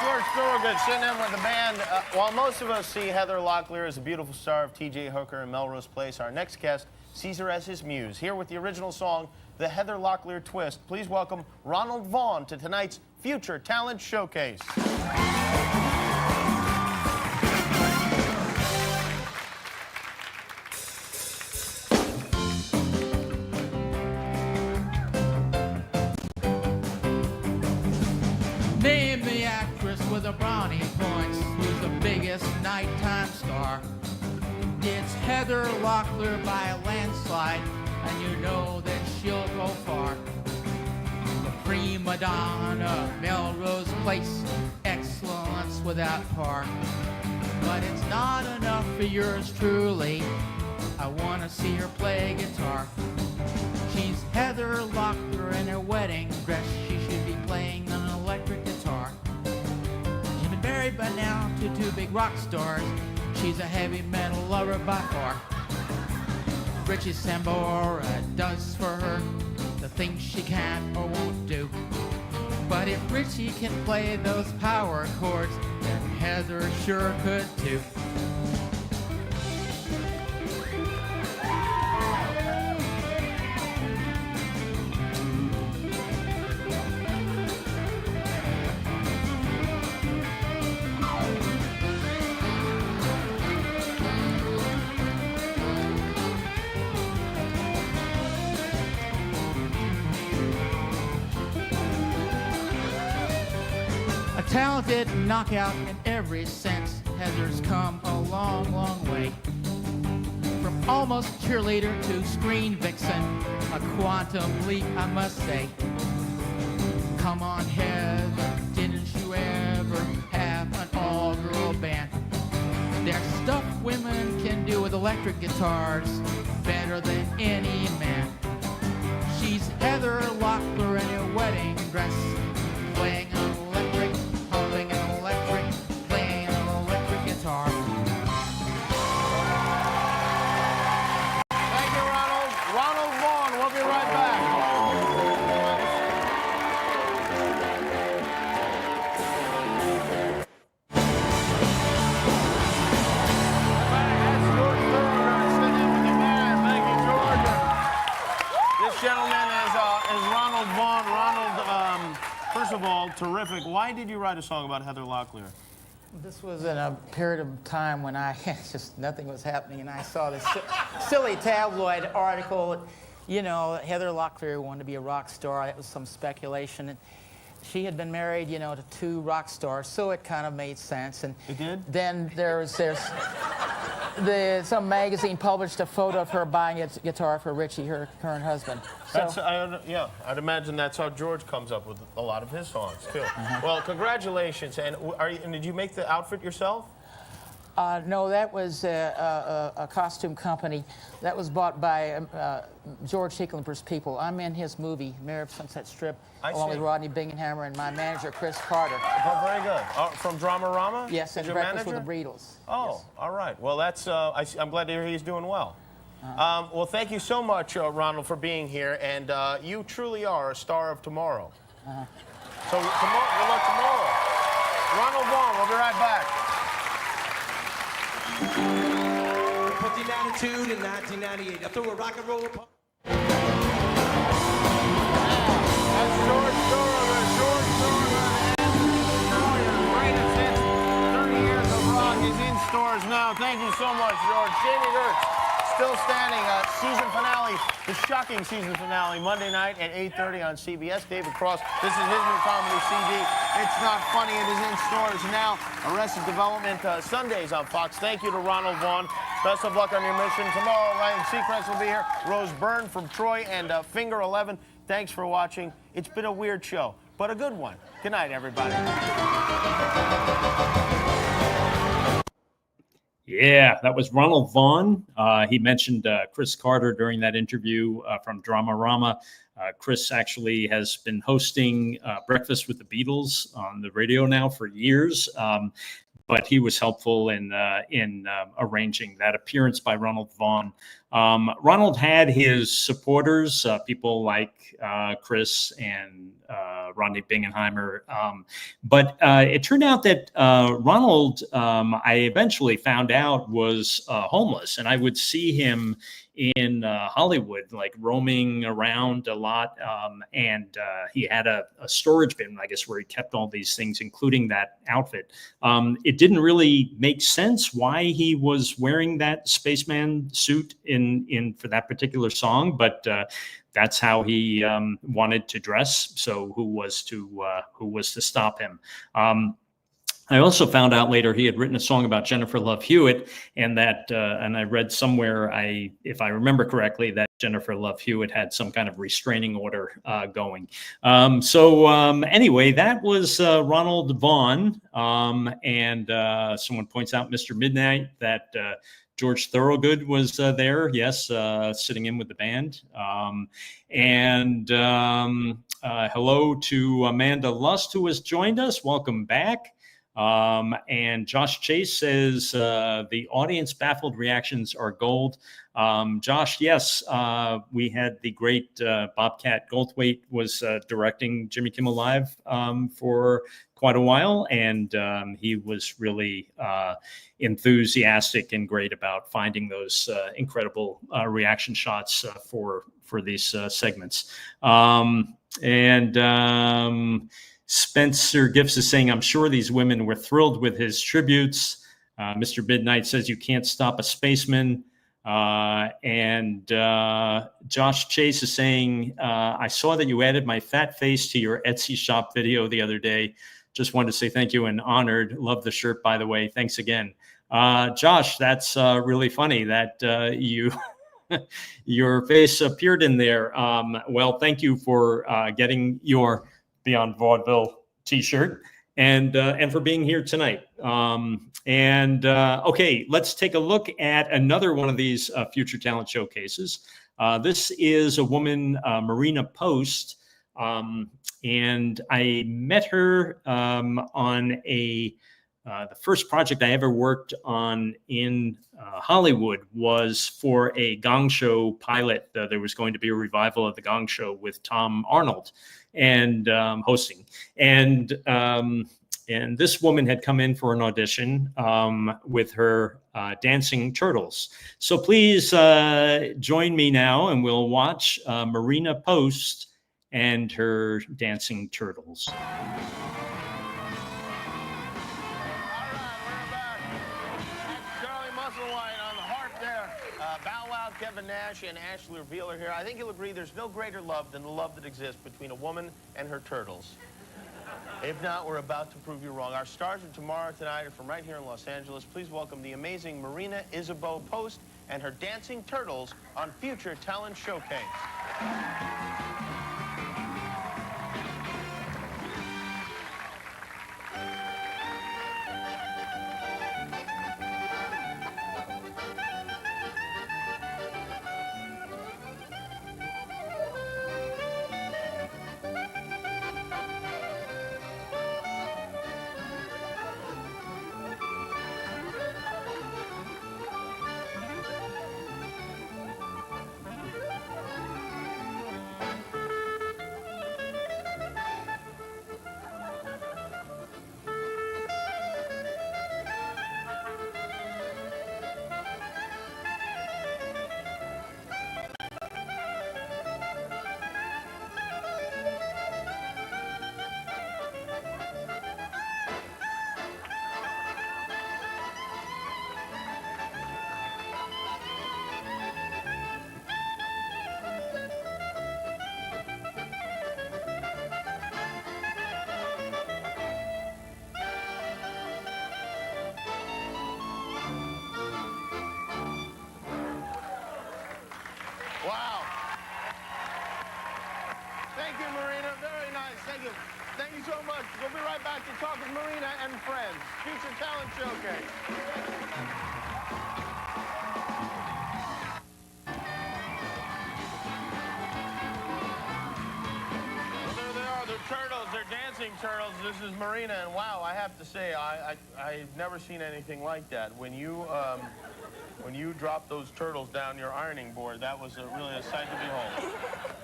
Speaker 9: George Thorogood sitting in with the band. While most of us see Heather Locklear as a beautiful star of T.J. Hooker and Melrose Place, our next guest sees her as his muse. Here with the original song, The Heather Locklear Twist, please welcome Ronald Vaughn to tonight's Future Talent Showcase.
Speaker 10: Name the actress with the brownie points, who's the biggest nighttime star. It's Heather Locklear by a landslide, and you know that she'll go far. The prima donna, Melrose Place, excellence without par. But it's not enough for yours truly, I want to see her play guitar. She's Heather Locklear in her wedding dress, she should be playing an electric guitar. She's been married by now to two big rock stars, she's a heavy metal lover by far. Richie Sambora does for her the things she can't or won't do. But if Richie can play those power chords, then Heather sure could too. Talented knockout in every sense, Heather's come a long, long way. From almost cheerleader to screen vixen, a quantum leap, I must say. Come on, Heather, didn't you ever have an all-girl band? There's stuff women can do with electric guitars better than any man. She's Heather Locklear in her wedding dress, playing an electric, humming an electric, playing an electric guitar.
Speaker 9: Thank you, Ronald. Ronald Vaughn, we'll be right back. terrific. Why did you write a song about Heather Locklear?
Speaker 10: This was in a period of time when I just nothing was happening, and I saw this silly tabloid article. You know, Heather Locklear wanted to be a rock star. That was some speculation. And she had been married, you know, to 2 rock stars, so it kind of made sense. And
Speaker 9: it did?
Speaker 10: Then some magazine published a photo of her buying a guitar for Richie, her current husband. So,
Speaker 9: yeah, I'd imagine that's how George comes up with a lot of his songs, too. Well, congratulations. And did you make the outfit yourself?
Speaker 10: No, that was a costume company that was bought by George Hicklenberg's people. I'm in his movie, Mayor of Sunset Strip, along with Rodney Binghammer and my manager, Chris Carter.
Speaker 9: Oh, very good. From Dramarama?
Speaker 10: Yes, and Breakfast with the Beatles.
Speaker 9: Oh,
Speaker 10: yes.
Speaker 9: All right. Well, that's. I'm glad to hear he's doing well. Well, thank you so much, Ronald, for being here, and you truly are a star of tomorrow. So good luck tomorrow. Ronald Vaughn, we'll be right back.
Speaker 11: Put the attitude in 1998. I threw a rock and roll.
Speaker 9: That's George Thorogood. George Thorogood and greatest hits. 30 years of rock is in stores now. Thank you so much, George. Jamie Gertz, still standing. Season finale, the shocking season finale, Monday night at 8:30 on CBS. David Cross, this is his new comedy CD. It's Not Funny. It is in stores now. Arrested Development, Sundays on Fox. Thank you to Ronald Vaughn. Best of luck on your mission. Tomorrow, Ryan Seacrest will be here. Rose Byrne from Troy and Finger 11. Thanks for watching. It's been a weird show, but a good one. Good night, everybody.
Speaker 1: Yeah, that was Ronald Vaughn. He mentioned Chris Carter during that interview from Dramarama. Chris actually has been hosting Breakfast with the Beatles on the radio now for years, but he was helpful in arranging that appearance by Ronald Vaughn. Ronald had his supporters, people like Chris and Rodney Bingenheimer. But it turned out that Ronald, I eventually found out, was homeless. And I would see him in Hollywood, like roaming around a lot. And he had a storage bin, I guess, where he kept all these things, including that outfit. It didn't really make sense why he was wearing that spaceman suit in for that particular song, but that's how he wanted to dress. So who was to stop him? I also found out later he had written a song about Jennifer Love Hewitt, and that and I read somewhere, if I remember correctly, that Jennifer Love Hewitt had some kind of restraining order going. Anyway, that was Ronald Vaughn, and someone points out, Mr. Midnight, that George Thorogood was there, yes, sitting in with the band. Hello to Amanda Lust, who has joined us. Welcome back. And Josh Chase says the audience baffled reactions are gold. Josh, yes, we had the great Bobcat Goldthwait was directing Jimmy Kimmel Live for quite a while, and he was really enthusiastic and great about finding those incredible reaction shots for these segments. Spencer Gifts is saying, I'm sure these women were thrilled with his tributes. Mr. Midnight says you can't stop a spaceman. Josh Chase is saying, I saw that you added my fat face to your Etsy shop video the other day. Just wanted to say thank you and honored. Love the shirt, by the way. Thanks again. Josh, that's really funny that your face appeared in there. Well, thank you for getting your Beyond Vaudeville t-shirt and for being here tonight. Okay, let's take a look at another one of these Future Talent Showcases. This is a woman, Marina Post, and I met her on the first project I ever worked on in Hollywood was for a Gong Show pilot. There was going to be a revival of the Gong Show with Tom Arnold and hosting. And this woman had come in for an audition with her Dancing Turtles. So please join me now and we'll watch Marina Post and her dancing turtles.
Speaker 9: Bow Wow, Kevin Nash, and Ashley Reveal here. I think you'll agree there's no greater love than the love that exists between a woman and her turtles. If not, we're about to prove you wrong. Our stars of tomorrow tonight are from right here in Los Angeles. Please welcome the amazing Marina Isabeau Post and her dancing turtles on Future Talent Showcase. Wow. Thank you, Marina. Very nice. Thank you. Thank you so much. We'll be right back to talk with Marina and friends. Future Talent Showcase. Well, there they are. They're turtles. They're dancing turtles. This is Marina, and wow, I have to say, I've never seen anything like that. When you dropped those turtles down your ironing board, that was really a sight to behold.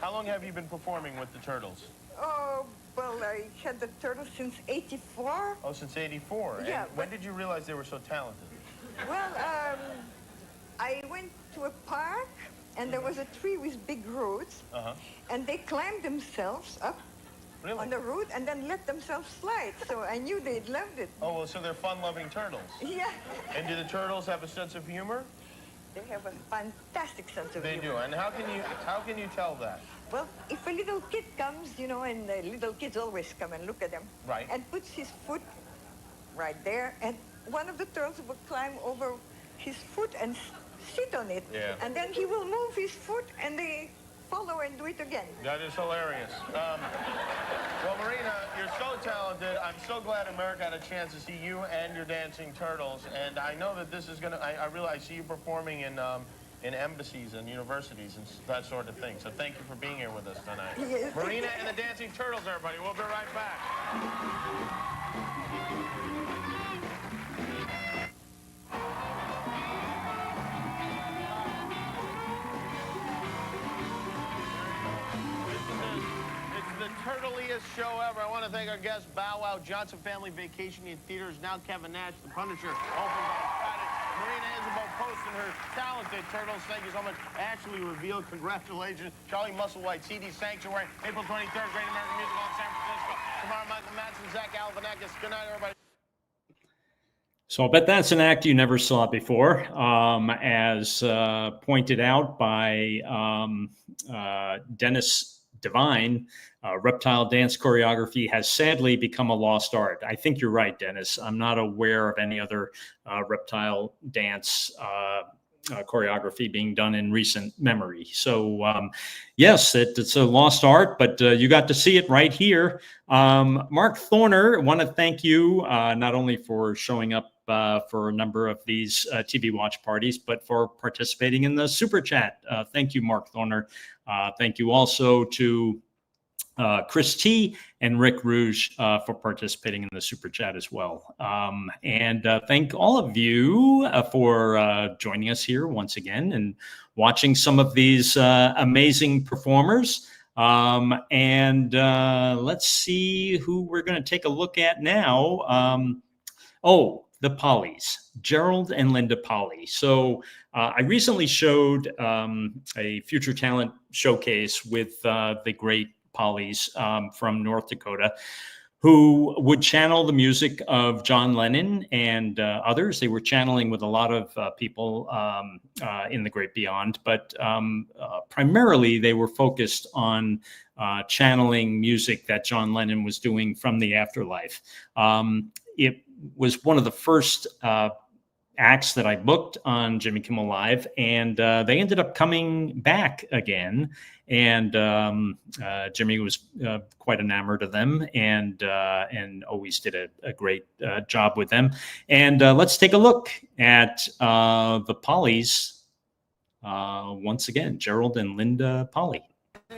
Speaker 9: How long have you been performing with the turtles?
Speaker 12: Oh, well, I had the turtles since '84.
Speaker 9: Oh, since '84.
Speaker 12: Yeah.
Speaker 9: And when did you realize they were so talented?
Speaker 12: Well, I went to a park, and there was a tree with big roots, and they climbed themselves up on the root and then let themselves slide. So I knew they loved it.
Speaker 9: Oh, well, so they're fun-loving turtles.
Speaker 12: Yeah.
Speaker 9: And do the turtles have a sense of humor?
Speaker 12: They have a fantastic sense of humor.
Speaker 9: They do. And how can you tell that?
Speaker 12: Well, if a little kid comes, you know, and the little kids always come and look at them.
Speaker 9: Right.
Speaker 12: And puts his foot right there, and one of the turtles will climb over his foot and sit on it.
Speaker 9: Yeah.
Speaker 12: And then he will move his foot, and they follow and do it again.
Speaker 9: That is hilarious. Well, Marina, you're so talented. I'm so glad America had a chance to see you and your dancing turtles. And I know that this is going to, I realize, I see you performing in embassies and universities and that sort of thing. So thank you for being here with us tonight.
Speaker 12: Yes.
Speaker 9: Marina and the dancing turtles, everybody. We'll be right back. Turtliest show ever. I want to thank our guests, Bow Wow, Johnson Family Vacation in theaters, now Kevin Nash, The Punisher, opens on Friday. Marina Isabeau Post and her talented turtles. Thank you so much. Ashley Reveal, congratulations. Charlie Musselwhite, CD Sanctuary, April 23rd, Great American Musical in San Francisco. Tomorrow, Michael Madsen, Zach Galifianakis. Good night, everybody.
Speaker 1: So I'll bet that's an act you never saw before. As pointed out by Dennis Devine, reptile dance choreography has sadly become a lost art. I think you're right, Dennis. I'm not aware of any other reptile dance choreography being done in recent memory. So yes, it's a lost art, but you got to see it right here. Mark Thorner, I want to thank you not only for showing up for a number of these TV watch parties, but for participating in the Super Chat. Thank you, Mark Thorner. Thank you also to Chris T and Rick Rouge for participating in the Super Chat as well. And thank all of you for joining us here once again and watching some of these amazing performers. And let's see who we're going to take a look at now. The Polleys, Gerald and Linda Polley. So I recently showed a Future Talent Showcase with the great Polleys from North Dakota, who would channel the music of John Lennon and others. They were channeling with a lot of people in the great beyond, but primarily they were focused on channeling music that John Lennon was doing from the afterlife. It was one of the first acts that I booked on Jimmy Kimmel Live, and they ended up coming back again. And Jimmy was quite enamored of them, and always did a great job with them. And let's take a look at the Polleys once again, Gerald and Linda Polley.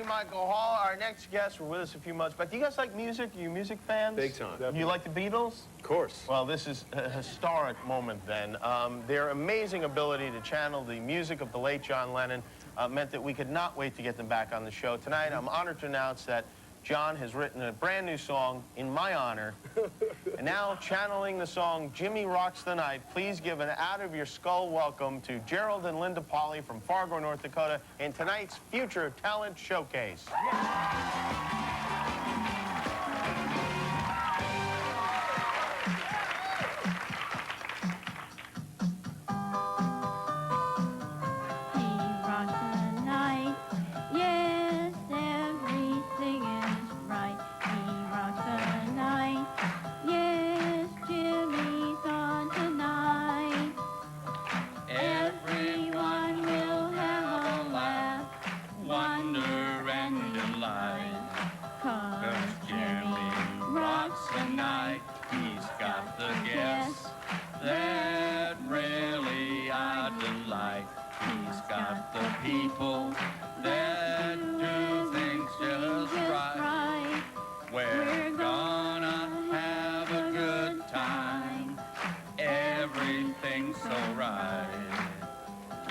Speaker 9: Michael Hall, our next guests were with us a few months back. Do you guys like music? Are you music fans?
Speaker 7: Big time. Definitely.
Speaker 9: You like the Beatles?
Speaker 7: Of course.
Speaker 9: Well, this is a historic moment then. Their amazing ability to channel the music of the late John Lennon meant that we could not wait to get them back on the show. Tonight, I'm honored to announce that John has written a brand new song in my honor. And now, channeling the song Jimmy Rocks the Night, please give an out-of-your-skull welcome to Gerald and Linda Polley from Fargo, North Dakota, in tonight's Future Talent Showcase.
Speaker 10: People that do things just right. We're gonna have a good time. Everything's so right.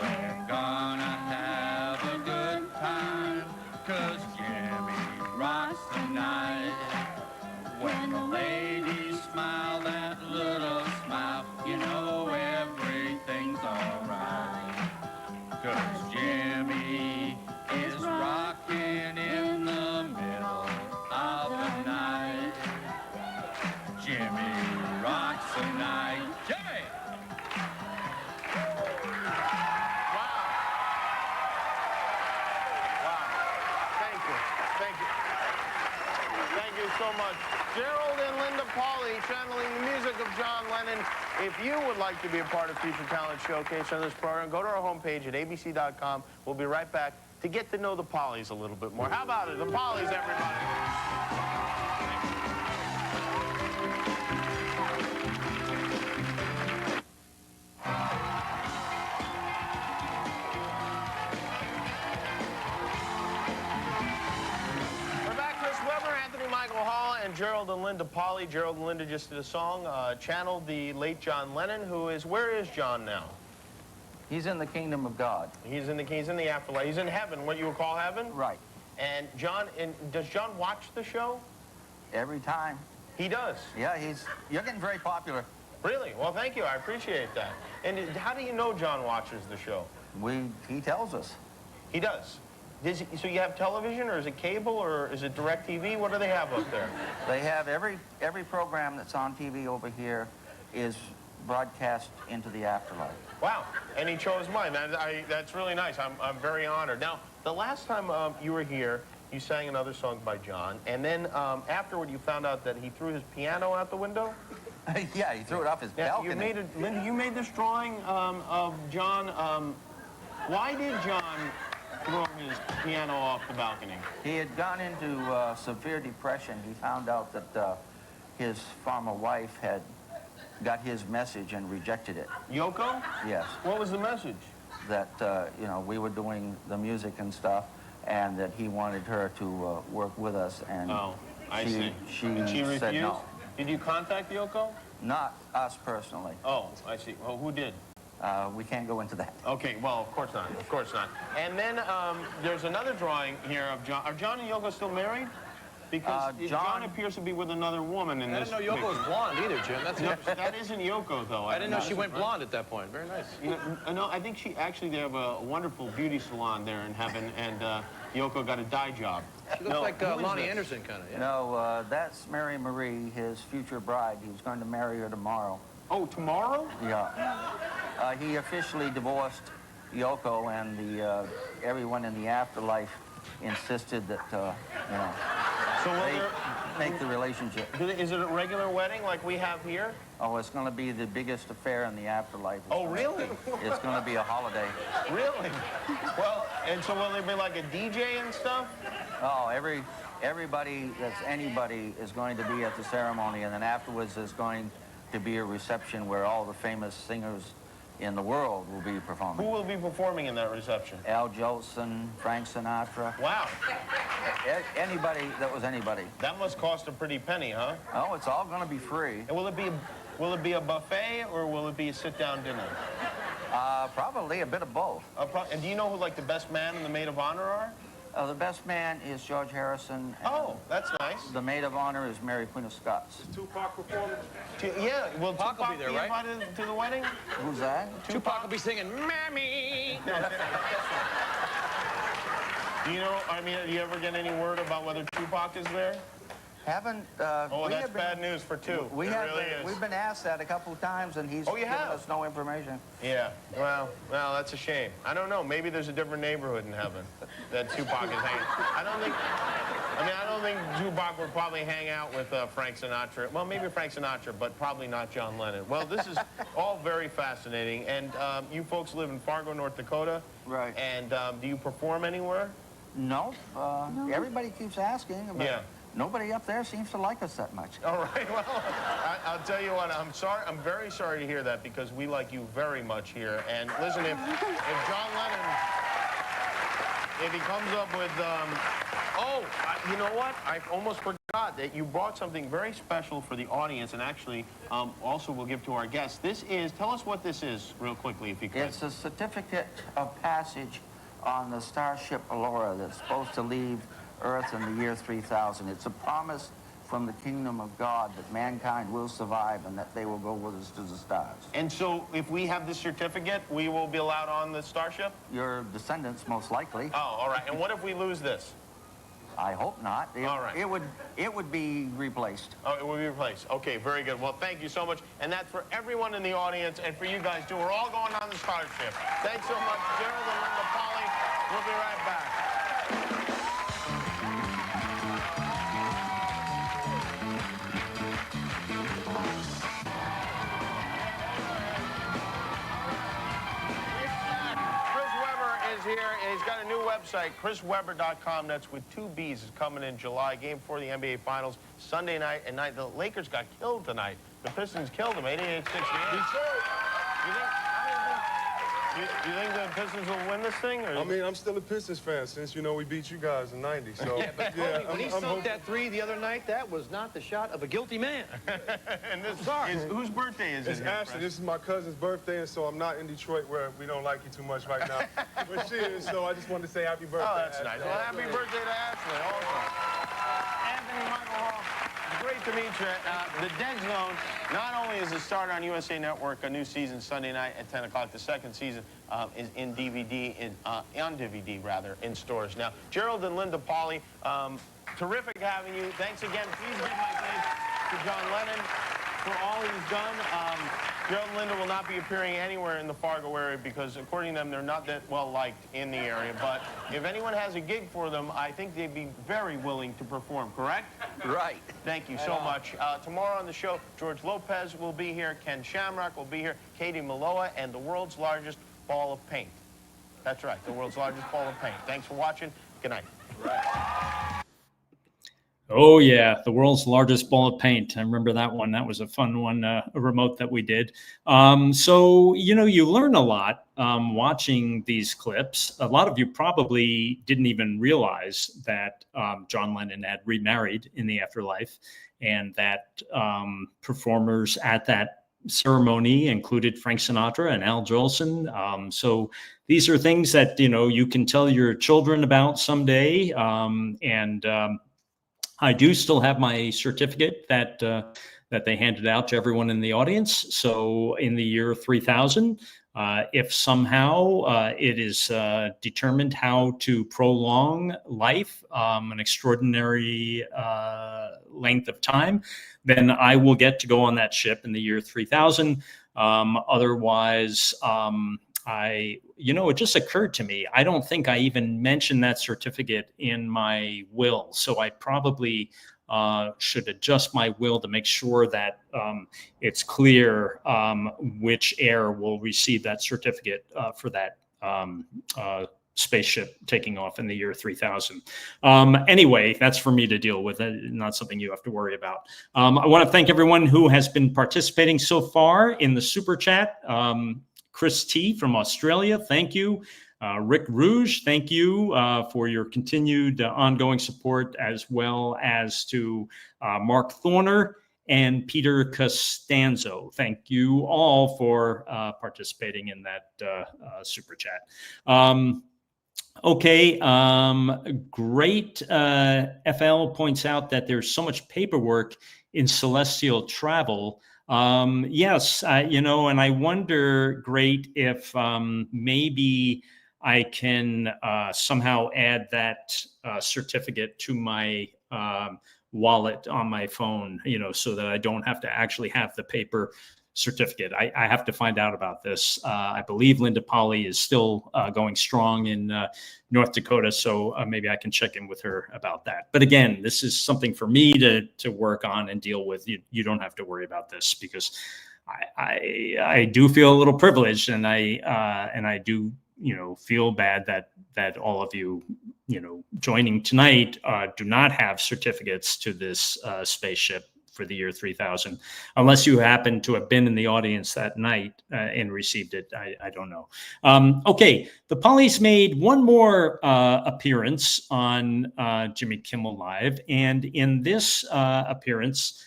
Speaker 10: We're gonna have a good time, 'cause Jimmy rocks the night. When the ladies smile that little smile, you know everything's alright. 'Cause Jimmy is rocking in the middle of the night. Jimmy rocks the night. Jimmy!
Speaker 9: Wow. Thank you. Thank you. Thank you so much. Gerald and Linda Polley channeling the music of John Lennon. If you would like to be a part of Future Talent Showcase on this program, go to our homepage at abc.com. We'll be right back to get to know the Polleys a little bit more. How about it? The Polleys, everybody. Michael Hall and Gerald and Linda Polley. Gerald and Linda just did a song, channeled the late John Lennon, where is John now?
Speaker 13: He's in the kingdom of God.
Speaker 9: He's in the afterlife. He's in heaven, what you would call heaven?
Speaker 13: Right.
Speaker 9: And does John watch the show?
Speaker 13: Every time.
Speaker 9: He does?
Speaker 13: Yeah, you're getting very popular.
Speaker 9: Really? Well, thank you. I appreciate that. And how do you know John watches the show?
Speaker 13: He tells us.
Speaker 9: He does? So you have television, or is it cable, or is it DirecTV? What do they have up there?
Speaker 13: They have every program that's on TV over here is broadcast into the afterlife.
Speaker 9: Wow, and he chose mine. That's really nice. I'm very honored. Now, the last time you were here, you sang another song by John, and then afterward you found out that he threw his piano out the window?
Speaker 13: Yeah, he threw it off his balcony.
Speaker 9: Linda, you made this drawing of John. Why did John throw his piano off the balcony?
Speaker 13: He had gone into severe depression. He found out that his former wife had got his message and rejected it.
Speaker 9: Yoko?
Speaker 13: Yes.
Speaker 9: What was the message?
Speaker 13: That, we were doing the music and stuff, and that he wanted her to work with us, and
Speaker 9: I see.
Speaker 13: She
Speaker 9: refused?
Speaker 13: said no.
Speaker 9: Did you contact Yoko?
Speaker 13: Not us personally.
Speaker 9: Oh, I see. Well, who did?
Speaker 13: We can't go into that.
Speaker 9: Okay, well, of course not. Of course not. And then there's another drawing here of John. Are John and Yoko still married? Because John appears to be with another woman in this.
Speaker 7: I didn't know Yoko was blonde either, Jim.
Speaker 9: That isn't Yoko, though.
Speaker 7: I didn't know she went blonde at that point. Very nice.
Speaker 9: No, I think they have a wonderful beauty salon there in heaven, and Yoko got a dye job.
Speaker 7: She looks like Lonnie Anderson, kind of. Yeah.
Speaker 13: No, that's Mary Marie, his future bride. He's going to marry her tomorrow.
Speaker 9: Oh, tomorrow?
Speaker 13: Yeah. He officially divorced Yoko, and everyone in the afterlife insisted that,
Speaker 9: So will
Speaker 13: they
Speaker 9: there,
Speaker 13: make the relationship.
Speaker 9: is it a regular wedding like we have here?
Speaker 13: Oh, it's going to be the biggest affair in the afterlife.
Speaker 9: Oh, really?
Speaker 13: It's going to be a holiday.
Speaker 9: Really? Well, and so will there be like a DJ and stuff?
Speaker 13: Oh, everybody that's anybody is going to be at the ceremony, and then afterwards there's going to be a reception where all the famous singers in the world will be performing.
Speaker 9: Who will be performing in that reception?
Speaker 13: Al Jolson, Frank Sinatra.
Speaker 9: Wow.
Speaker 13: Anybody that was anybody.
Speaker 9: That must cost a pretty penny, huh?
Speaker 13: Oh, it's all going to be free.
Speaker 9: And will it be a buffet or will it be a sit-down dinner?
Speaker 13: Probably a bit of both.
Speaker 9: And do you know who like the best man and the maid of honor are?
Speaker 13: The best man is George Harrison.
Speaker 9: Oh, that's nice.
Speaker 13: The maid of honor is Mary Queen of Scots.
Speaker 2: Tupac performing?
Speaker 9: Yeah, will
Speaker 7: Tupac
Speaker 9: Tupac
Speaker 7: will be there,
Speaker 9: be
Speaker 7: right?
Speaker 9: invited to the wedding?
Speaker 13: Who's that?
Speaker 7: Tupac will be singing "Mammy."
Speaker 9: Do you know, I mean, do you ever get any word about whether Tupac is there?
Speaker 13: Haven't.
Speaker 9: Oh, that's bad news for two.
Speaker 13: We
Speaker 9: it
Speaker 13: have.
Speaker 9: really is.
Speaker 13: We've been asked that a couple of times, and he's given us no information.
Speaker 9: Yeah. Well, that's a shame. I don't know. Maybe there's a different neighborhood in heaven that Tupac is hanging. I don't think Tupac would probably hang out with Frank Sinatra. Well, maybe Frank Sinatra, but probably not John Lennon. Well, this is all very fascinating. And you folks live in Fargo, North Dakota.
Speaker 13: Right.
Speaker 9: And do you perform anywhere?
Speaker 13: No. Everybody keeps asking. But
Speaker 9: yeah.
Speaker 13: Nobody up there seems to like us that much.
Speaker 9: All right, well, I'll tell you what, I'm very sorry to hear that because we like you very much here. And listen, if John Lennon, if he comes up with, you know what? I almost forgot that you brought something very special for the audience and actually also we'll give to our guests. Tell us what this is real quickly if you could.
Speaker 13: It's a certificate of passage on the starship Allura that's supposed to leave Earth in the year 3000. It's a promise from the kingdom of God that mankind will survive and that they will go with us to the stars.
Speaker 9: And so if we have this certificate, we will be allowed on the starship?
Speaker 13: Your descendants, most likely.
Speaker 9: Oh, all right. And what if we lose this?
Speaker 13: I hope not.
Speaker 9: All right.
Speaker 13: It would be replaced.
Speaker 9: Oh, it will be replaced. Okay, very good. Well, thank you so much. And that's for everyone in the audience and for you guys, too. We're all going on the starship. Thanks so much, Gerald and Linda Polley. We'll be right back. Here, and he's got a new website, chrisweber.com. That's with 2 B's. It's coming in July. Game 4 of the NBA Finals, Sunday night and night. The Lakers got killed tonight. The Pistons killed them, 88-68. You think the Pistons will win this thing? Or?
Speaker 2: I mean, I'm still a Pistons fan since, we beat you guys in '90. So,
Speaker 7: yeah, but when he sunk that three the other night, that was not the shot of a guilty man.
Speaker 9: And whose birthday is it?
Speaker 2: It's Ashley. This is my cousin's birthday, and so I'm not in Detroit where we don't like you too much right now. But she is, so I just wanted to say happy birthday.
Speaker 9: Oh, that's nice. Well, happy birthday to Ashley also. Anthony Michael Hall, great to meet you. The Dead Zone not only is it started on USA Network, a new season Sunday night at 10 o'clock. The second season is in DVD, on DVD rather, in stores. Now, Gerald and Linda Polley, terrific having you. Thanks again. Please give my thanks to John Lennon for all he's done. Gerald and Linda will not be appearing anywhere in the Fargo area because, according to them, they're not that well liked in the area. But if anyone has a gig for them, I think they'd be very willing to perform, correct?
Speaker 13: Right.
Speaker 9: Thank you so much. Tomorrow on the show, George Lopez will be here, Ken Shamrock will be here, Katie Maloa, and the world's largest ball of paint. That's right, the world's largest ball of paint. Thanks for watching. Good night.
Speaker 1: Oh, yeah, the world's largest ball of paint. I remember that one. That was a fun one, a remote that we did. So, you learn a lot watching these clips. A lot of you probably didn't even realize that John Lennon had remarried in the afterlife and that performers at that ceremony included Frank Sinatra and Al Jolson. So these are things that, you can tell your children about someday. I do still have my certificate that they handed out to everyone in the audience. So in the year 3000, if somehow it is determined how to prolong life an extraordinary length of time, then I will get to go on that ship in the year 3000. Otherwise, it just occurred to me, I don't think I even mentioned that certificate in my will. So I probably should adjust my will to make sure that it's clear which heir will receive that certificate for that spaceship taking off in the year 3000. Anyway, that's for me to deal with, not something you have to worry about. I want to thank everyone who has been participating so far in the super chat. Chris T from Australia, thank you. Rick Rouge, thank you for your continued ongoing support, as well as to Mark Thorner and Peter Costanzo. Thank you all for participating in that super chat. Okay, great. FL points out that there's so much paperwork in celestial travel. Yes, and I wonder, great, if maybe I can somehow add that certificate to my wallet on my phone, so that I don't have to actually have the paper certificate. I have to find out about this. I believe Linda Polley is still going strong in North Dakota, so maybe I can check in with her about that. But again, this is something for me to work on and deal with. You don't have to worry about this, because I do feel a little privileged, and I do feel bad that all of you joining tonight do not have certificates to this spaceship for the year 3000, unless you happen to have been in the audience that night and received it. I don't know. Okay, the Polleys made one more appearance on Jimmy Kimmel Live, and in this appearance,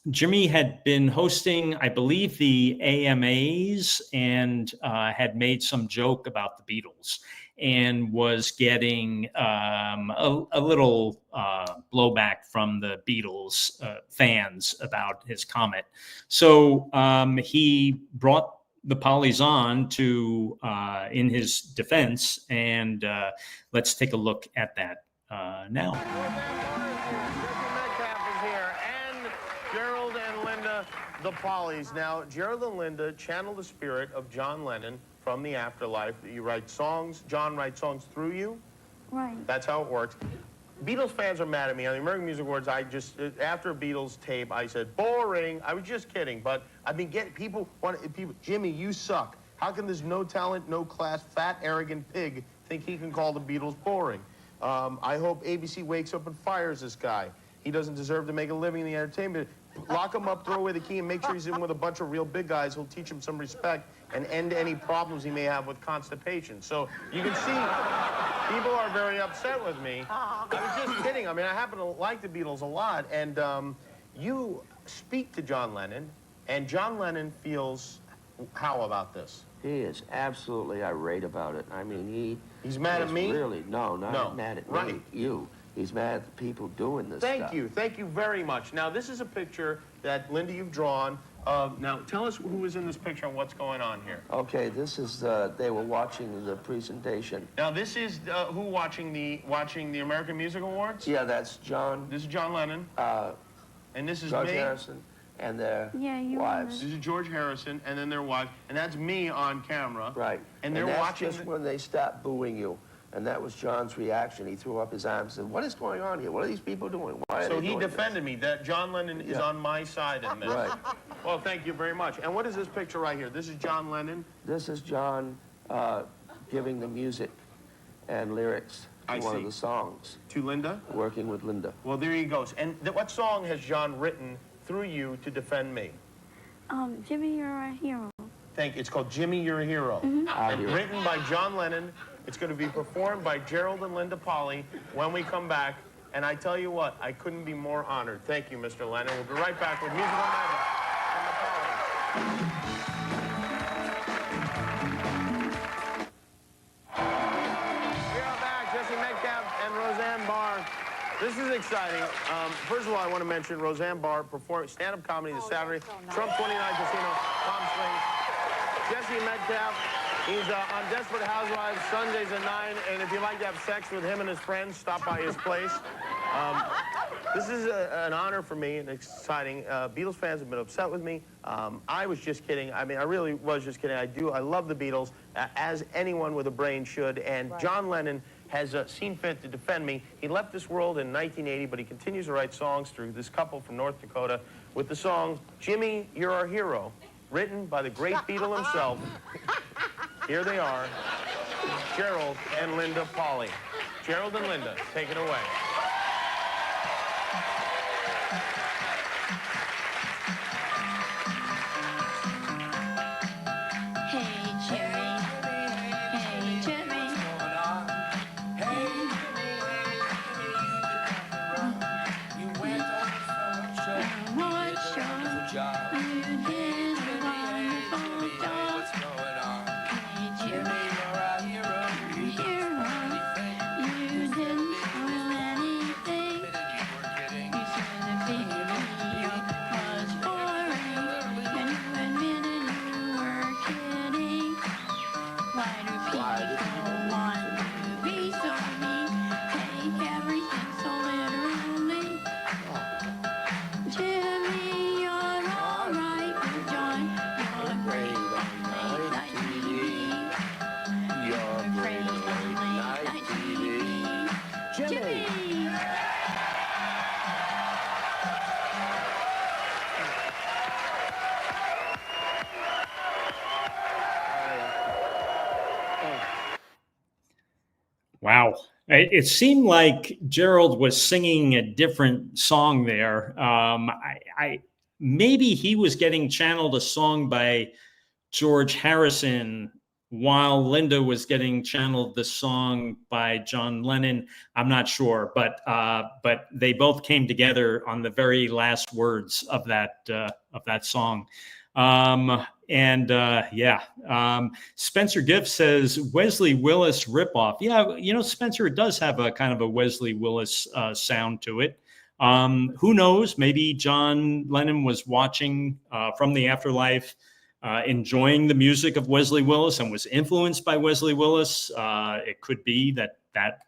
Speaker 1: Jimmy had been hosting, I believe, the AMAs, and had made some joke about the Beatles, and was getting a little blowback from the Beatles fans about his comment. So he brought the Polleys on to in his defense, and let's take a look at that now.
Speaker 9: Gerald and Linda, the Polleys. Now, Gerald and Linda channel the spirit of John Lennon from the afterlife. You write songs, John writes songs through you.
Speaker 14: Right.
Speaker 9: That's how it works. Beatles fans are mad at me. On the American Music Awards, after a Beatles tape, I said, boring. I was just kidding, but I've been getting, people, Jimmy, you suck. How can this no talent, no class, fat, arrogant pig think he can call the Beatles boring? I hope ABC wakes up and fires this guy. He doesn't deserve to make a living in the entertainment. Lock him up, throw away the key, and make sure he's in with a bunch of real big guys who'll teach him some respect and end any problems he may have with constipation. So you can see people are very upset with me. I was just kidding. I mean, I happen to like the Beatles a lot, and you speak to John Lennon, and John Lennon feels how about this?
Speaker 13: He is absolutely irate about it. I mean,
Speaker 9: he's mad at me?
Speaker 13: Really, not mad at me. You. He's mad at the people doing this stuff.
Speaker 9: Thank you very much. Now, this is a picture that, Linda, you've drawn. Now, tell us who is in this picture and what's going on here.
Speaker 13: Okay, this is, they were watching the presentation.
Speaker 9: Now, this is who watching the American Music Awards?
Speaker 13: Yeah, that's John.
Speaker 9: This is John Lennon. And this is
Speaker 13: George
Speaker 9: me.
Speaker 13: Harrison and their wives.
Speaker 9: This is George Harrison and then their wives. And that's me on camera.
Speaker 13: Right.
Speaker 9: And they're
Speaker 13: that's
Speaker 9: watching.
Speaker 13: Just when they start booing you. And that was John's reaction. He threw up his arms and said, what is going on here? What are these people doing? Why are
Speaker 9: so
Speaker 13: they
Speaker 9: he
Speaker 13: doing
Speaker 9: defended me, that John Lennon is on my side in this.
Speaker 13: Right.
Speaker 9: Well, thank you very much. And what is this picture right here? This is John Lennon?
Speaker 13: This is John giving the music and lyrics to one of the songs.
Speaker 9: To Linda?
Speaker 13: Working with Linda.
Speaker 9: Well, there he goes. And what song has John written through you to defend me?
Speaker 14: Jimmy, you're a hero.
Speaker 9: It's called Jimmy, You're a Hero. And written by John Lennon. It's going to be performed by Gerald and Linda Polley when we come back. And I tell you what, I couldn't be more honored. Thank you, Mr. Lennon. We'll be right back with Musical Madness from the Polleys. We are back. Jesse Metcalf and Roseanne Barr. This is exciting. First of all, I want to mention Roseanne Barr performing stand-up comedy this Saturday. Trump 29 Casino, Palm Springs. Jesse Metcalf. He's on Desperate Housewives, Sundays at 9. And if you'd like to have sex with him and his friends, stop by his place. This is an honor for me and exciting. Beatles fans have been upset with me. I was just kidding. I mean, I really was just kidding. I love the Beatles, as anyone with a brain should. And
Speaker 12: Right.
Speaker 9: John Lennon has seen fit to defend me. He left this world in 1980, but he continues to write songs through this couple from North Dakota with the song, Jimmy, You're Our Hero, written by the great Beatle himself. Here they are, Gerald and Linda Polley. Gerald and Linda, take it away.
Speaker 14: Hey, Jerry. Hey, Jerry. What show? You did a wonderful job. Hey, Jerry. Hero. You didn't spoil anything. You said the video was boring, and you admitted you were kidding. Why do people want to be so mean? Take everything so literally. Jimmy, you're alright with John. You're great on late night TV. You're great on late night TV. Jimmy!
Speaker 1: Wow. It seemed like Gerald was singing a different song there. Maybe he was getting channeled a song by George Harrison while Linda was getting channeled the song by John Lennon. I'm not sure, but they both came together on the very last words of that song. Spencer Giff says Wesley Willis ripoff. Yeah, you know, Spencer, it does have a kind of a Wesley Willis sound to it. Who knows? Maybe John Lennon was watching from the afterlife, enjoying the music of Wesley Willis and was influenced by Wesley Willis. It could be that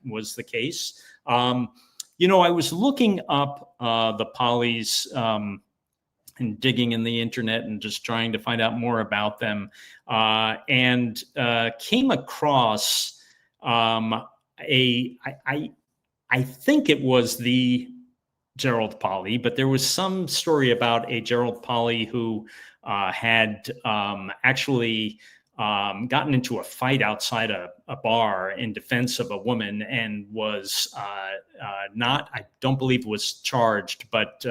Speaker 1: was the case. You know, I was looking up the Polleys and digging in the internet and just trying to find out more about them, and came across I think it was the Gerald Polley, but there was some story about a Gerald Polley who had actually gotten into a fight outside a bar in defense of a woman and was not, I don't believe was charged, but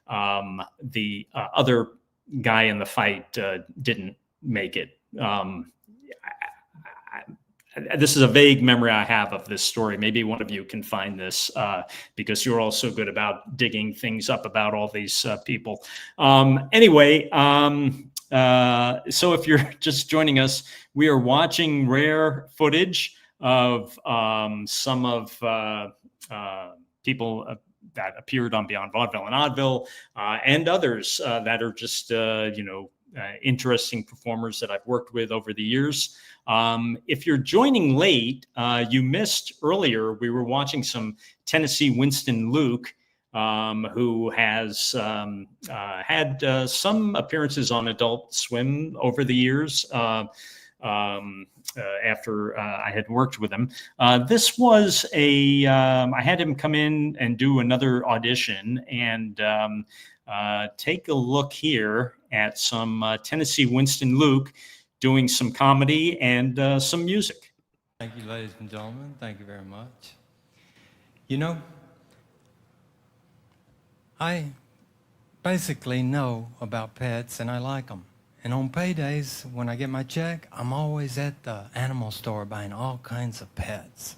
Speaker 1: the other guy in the fight didn't make it. This is a vague memory I have of this story. Maybe one of you can find this because you're all so good about digging things up about all these people. Anyway, so if you're just joining us, we are watching rare footage of some of people that appeared on Beyond Vaudeville and Oddville and others that are just, interesting performers that I've worked with over the years. If you're joining late, you missed earlier, we were watching some Tennessee Winston Luke, who has had some appearances on Adult Swim over the years after I had worked with him. This was I had him come in and do another audition, and take a look here at some Tennessee Winston Luke doing some comedy and some music.
Speaker 15: Thank you, ladies and gentlemen. Thank you very much. You know, I basically know about pets and I like them. And on paydays, when I get my check, I'm always at the animal store buying all kinds of pets.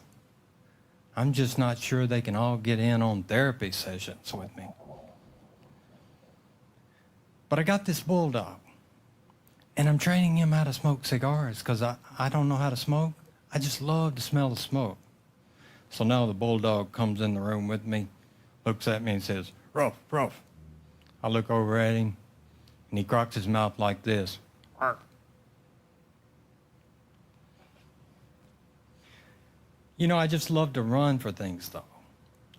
Speaker 15: I'm just not sure they can all get in on therapy sessions with me. But I got this bulldog, and I'm training him how to smoke cigars because I don't know how to smoke. I just love to smell the smoke. So now the bulldog comes in the room with me, looks at me and says, "Ruff, ruff." I look over at him, and he crocks his mouth like this. Arr. You know, I just love to run for things, though.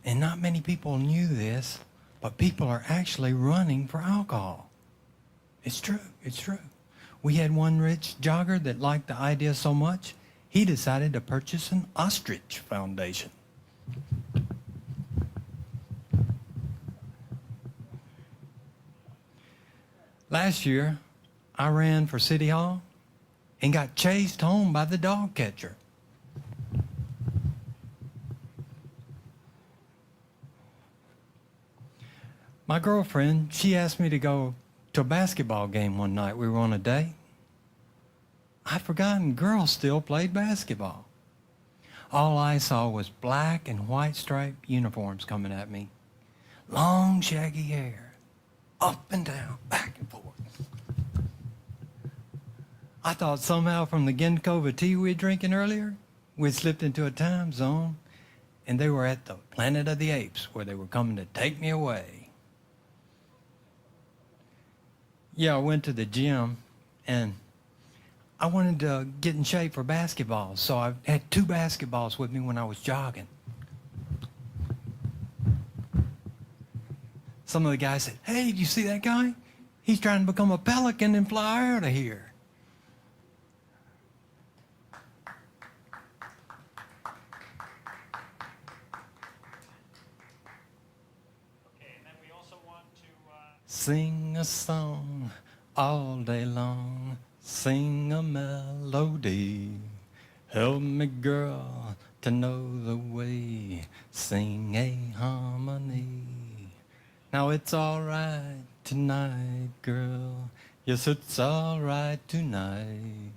Speaker 15: And not many people knew this, but people are actually running for alcohol. It's true, it's true. We had one rich jogger that liked the idea so much, he decided to purchase an ostrich foundation. Last year, I ran for City Hall and got chased home by the dog catcher. My girlfriend, she asked me to go to a basketball game one night. We were on a date. I'd forgotten girls still played basketball. All I saw was black and white striped uniforms coming at me. Long, shaggy hair, up and down, back and forth. I thought somehow from the Ginkgo tea we were drinking earlier, we'd slipped into a time zone, and they were at the Planet of the Apes, where they were coming to take me away. Yeah, I went to the gym, and I wanted to get in shape for basketball, so I had 2 basketballs with me when I was jogging. Some of the guys said, "Hey, did you see that guy? He's trying to become a pelican and fly out of here." Sing a song all day long, sing a melody. Help me, girl, to know the way, sing a harmony. Now it's all right tonight, girl. Yes, it's all right tonight.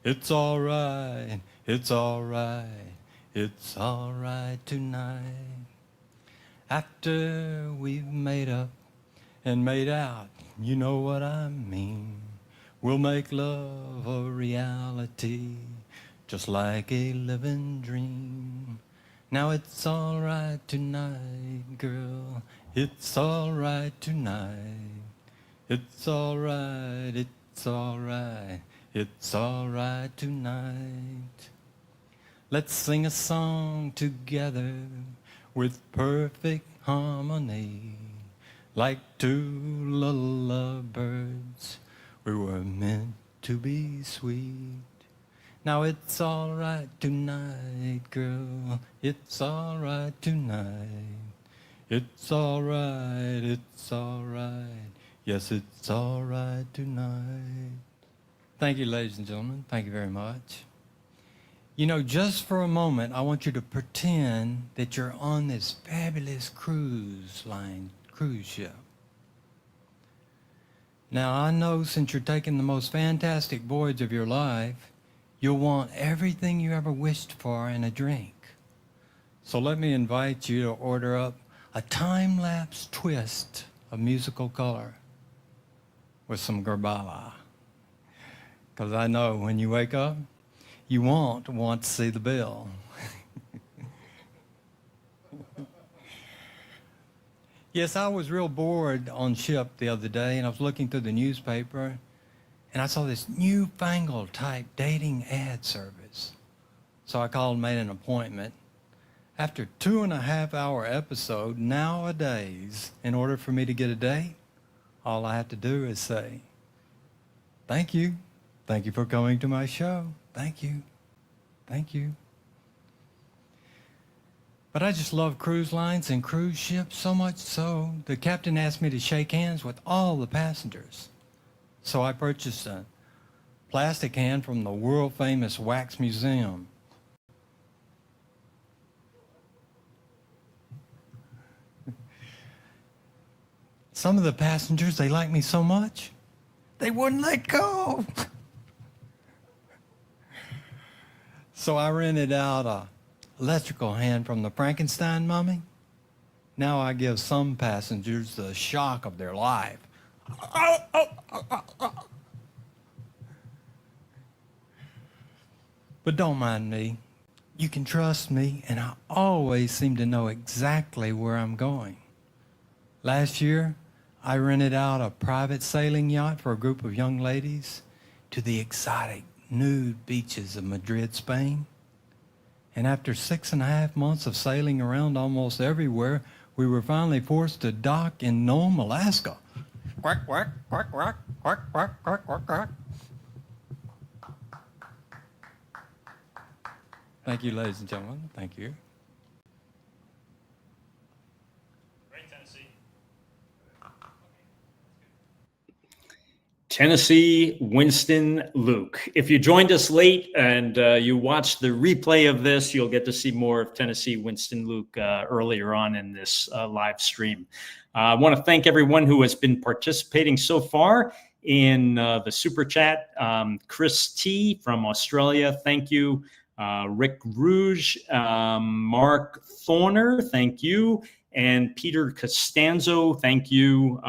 Speaker 15: It's all right, it's all right, it's all right tonight. After we've made up and made out, you know what I mean. We'll make love a reality, just like a living dream. Now it's all right tonight, girl. It's all right tonight. It's all right, it's all right, it's all right tonight. Let's sing a song together with perfect harmony. Like 2 little lovebirds, we were meant to be sweet. Now it's all right tonight, girl. It's all right tonight. It's all right, it's all right. Yes, it's all right tonight. Thank you, ladies and gentlemen. Thank you very much. You know, just for a moment, I want you to pretend that you're on this fabulous cruise ship. Now, I know since you're taking the most fantastic voyage of your life, you'll want everything you ever wished for in a drink. So let me invite you to order up a time-lapse twist of musical color with some Gerbala. Because I know when you wake up, you won't want to see the bill. Yes, I was real bored on ship the other day, and I was looking through the newspaper, and I saw this newfangled type dating ad service. So I called and made an appointment. After 2.5-hour episode, nowadays, in order for me to get a date, all I have to do is say, "Thank you. Thank you for coming to my show. Thank you. Thank you." But I just love cruise lines and cruise ships so much so, the captain asked me to shake hands with all the passengers. So I purchased a plastic hand from the world-famous Wax Museum. Some of the passengers, they liked me so much, they wouldn't let go. So I rented out a electrical hand from the Frankenstein mummy. Now I give some passengers the shock of their life. But don't mind me. You can trust me, and I always seem to know exactly where I'm going. Last year, I rented out a private sailing yacht for a group of young ladies to the exotic nude beaches of Madrid, Spain. And after 6.5 months of sailing around almost everywhere, we were finally forced to dock in Nome, Alaska. Quack, quack, quack, quack, quack, quack, quack, quack, quack. Thank you, ladies and gentlemen. Thank you.
Speaker 1: Tennessee Winston Luke. If you joined us late and you watched the replay of this, you'll get to see more of Tennessee Winston Luke earlier on in this live stream. I want to thank everyone who has been participating so far in the Super Chat. Chris T. from Australia, thank you. Rick Rouge, Mark Thorner, thank you. And Peter Costanzo, thank you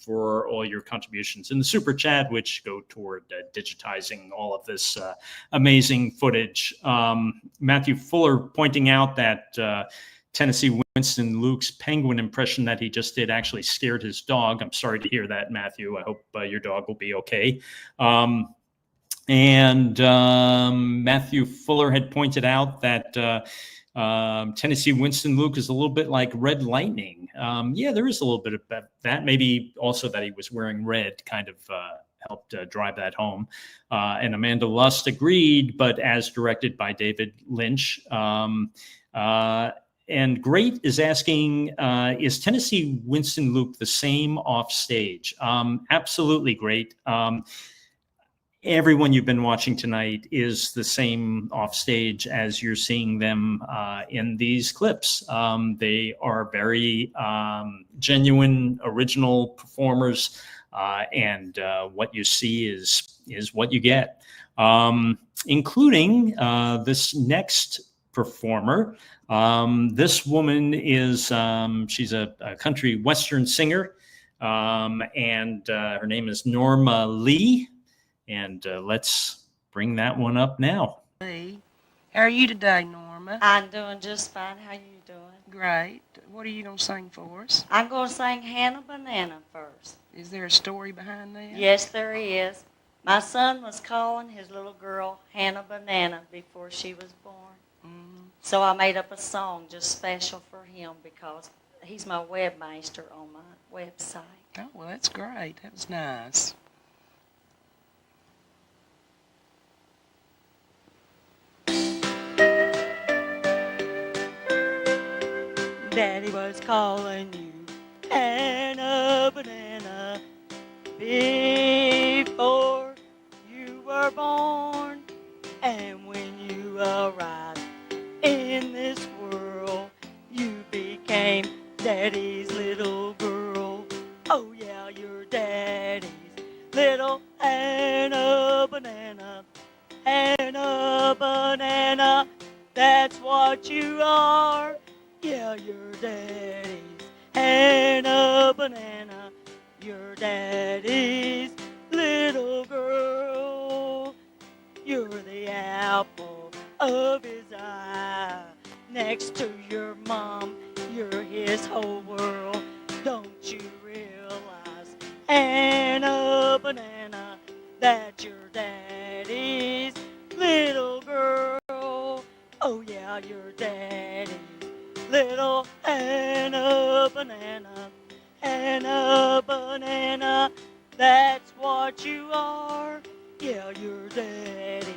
Speaker 1: for all your contributions in the Super Chat, which go toward digitizing all of this amazing footage. Matthew Fuller pointing out that Tennessee Winston Luke's penguin impression that he just did actually scared his dog. I'm sorry to hear that, Matthew. I hope your dog will be okay. Matthew Fuller had pointed out that Tennessee Winston Luke is a little bit like Red Lightning. Yeah, there is a little bit of that. Maybe also that he was wearing red kind of helped drive that home. And Amanda Lust agreed, but as directed by David Lynch. And Great is asking, is Tennessee Winston Luke the same off stage? Absolutely, Great. Everyone you've been watching tonight is the same off stage as you're seeing them in these clips. They are very genuine, original performers, and what you see is what you get, including this next performer. This woman is she's a country western singer, and her name is Norma Lee. And let's bring that one up now.
Speaker 16: Hey, how are you today, Norma?
Speaker 17: I'm doing just fine. How you doing?
Speaker 16: Great. What are you going to sing for us?
Speaker 17: I'm going to sing Hannah Banana first.
Speaker 16: Is there a story behind that?
Speaker 17: Yes, there is. My son was calling his little girl Hannah Banana before she was born. So I made up a song just special for him because he's my webmaster on my website.
Speaker 16: Oh, well, that's great. That was nice.
Speaker 17: Daddy was calling you Hannah Banana before you were born. And when you arrived in this world, you became Daddy's little girl. Oh yeah, you're Daddy's little Hannah Banana. Hannah Banana, that's what you are. Yeah, you're Daddy's Hannah Banana. You're Daddy's little girl. You're the apple of his eye. Next to your mom, you're his whole world. Don't you realize, Hannah Banana, that you're Daddy's little girl? Oh yeah, you're Daddy's little Hannah Banana. Hannah Banana, that's what you are. Yeah, you're Daddy's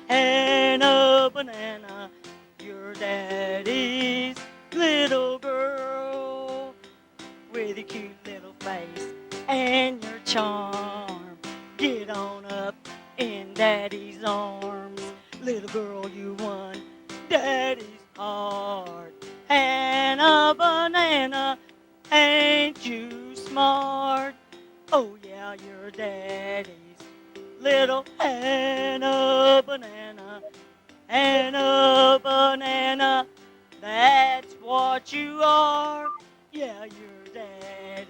Speaker 17: Hannah Banana. You're Daddy's little girl. With your cute little face and your charm, get on up in Daddy's arms. Little girl, you won Daddy's heart. Hannah Banana, ain't you smart? Oh yeah, you're Daddy's little Hannah Banana. Hannah Banana, that's what you are. Yeah, you're Daddy's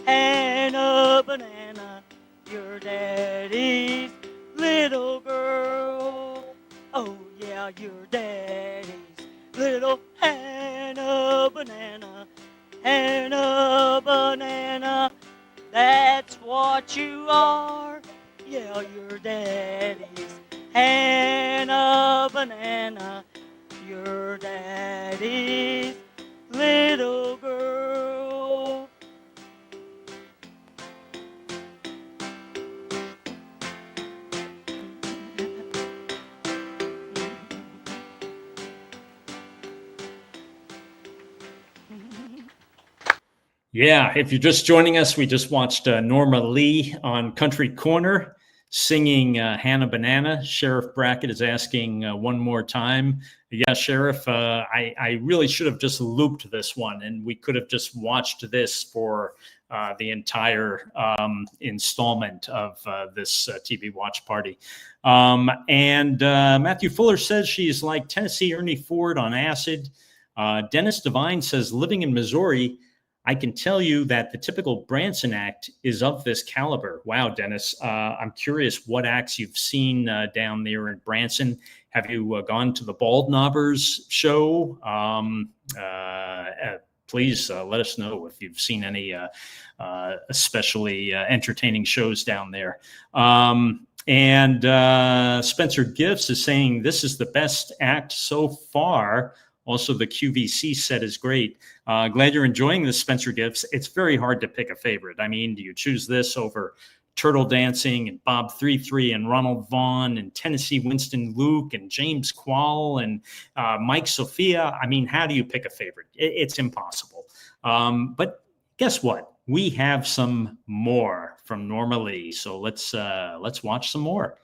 Speaker 17: Hannah Banana. You're Daddy's little girl. Oh yeah, you're Daddy's little Hannah Banana. Hannah Banana, that's what you are. Yeah, you're Daddy's Hannah Banana. your daddy's little girl.
Speaker 1: Yeah, if you're just joining us, we just watched Norma Lee on Country Corner singing Hannah Banana. Sheriff Brackett is asking one more time. Yeah, Sheriff, I really should have just looped this one, and we could have just watched this for the entire installment of this TV watch party. And Matthew Fuller says she's like Tennessee Ernie Ford on acid. Dennis Devine says, living in Missouri, I can tell you that the typical Branson act is of this caliber. Wow, Dennis. I'm curious what acts you've seen down there in Branson. Have you gone to the Bald Knobbers show? Please let us know if you've seen any especially entertaining shows down there. And Spencer Gifts is saying this is the best act so far. Also, the QVC set is great. Glad you're enjoying this, Spencer Gifts. It's very hard to pick a favorite. I mean, do you choose this over Turtle Dancing and Bob 3-3 and Ronald Vaughn and Tennessee Winston Luke and James Quall and Mike Sophia? I mean, how do you pick a favorite? It's impossible. But guess what? We have some more from Norma Lee. So let's watch some more.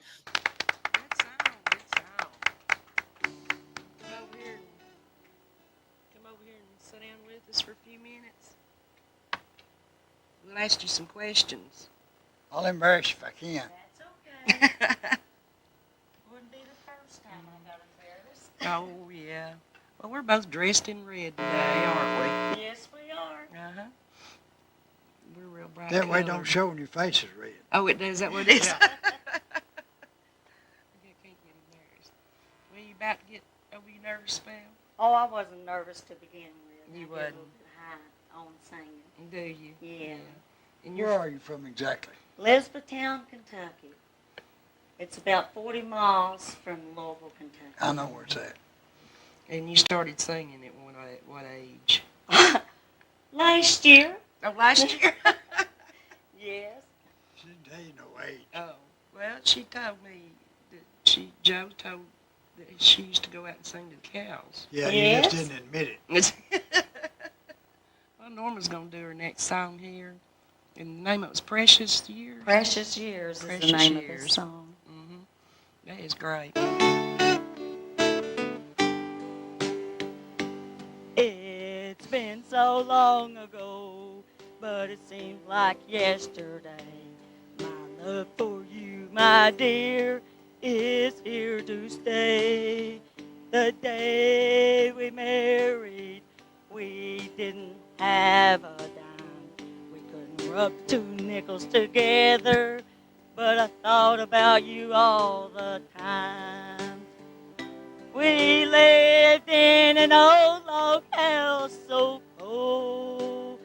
Speaker 16: We'll ask you some questions.
Speaker 5: I'll embarrass you if I can.
Speaker 17: That's okay. Wouldn't be the first time I got embarrassed.
Speaker 16: Oh, yeah. Well, we're both dressed in red today, aren't we?
Speaker 17: Yes, we are.
Speaker 16: Uh-huh. We're real bright
Speaker 5: That way
Speaker 16: colored.
Speaker 5: don't show when your face is red.
Speaker 16: Oh, it does? Is that what it is?
Speaker 5: Yeah.
Speaker 16: I can't get embarrassed. Well, you about to get over your nervous spell?
Speaker 17: Oh, I wasn't nervous to begin with.
Speaker 16: You
Speaker 17: I get a
Speaker 16: wasn't?
Speaker 17: little bit high on singing.
Speaker 16: Do you?
Speaker 17: Yeah.
Speaker 16: And
Speaker 5: Where are you from exactly?
Speaker 17: Elizabethtown, Kentucky. It's about 40 miles from Louisville, Kentucky.
Speaker 5: I know where it's at.
Speaker 16: And you started singing at what age?
Speaker 17: Last year.
Speaker 16: Oh, last year?
Speaker 17: Yes.
Speaker 5: She didn't tell you no age.
Speaker 16: Oh, well, she told me that Joe told that she used to go out and sing to the cows.
Speaker 5: Yeah, you just didn't admit it.
Speaker 16: Well, Norma's going to do her next song here. And the name of it was Precious Years?
Speaker 17: Precious Years is the name of the song.
Speaker 16: Mm-hmm. That is great.
Speaker 17: It's been so long ago, but it seems like yesterday. My love for you, my dear, is here to stay. The day we married, we didn't have a dime. We couldn't rub two nickels together, but I thought about you all the time. We lived in an old log house so cold,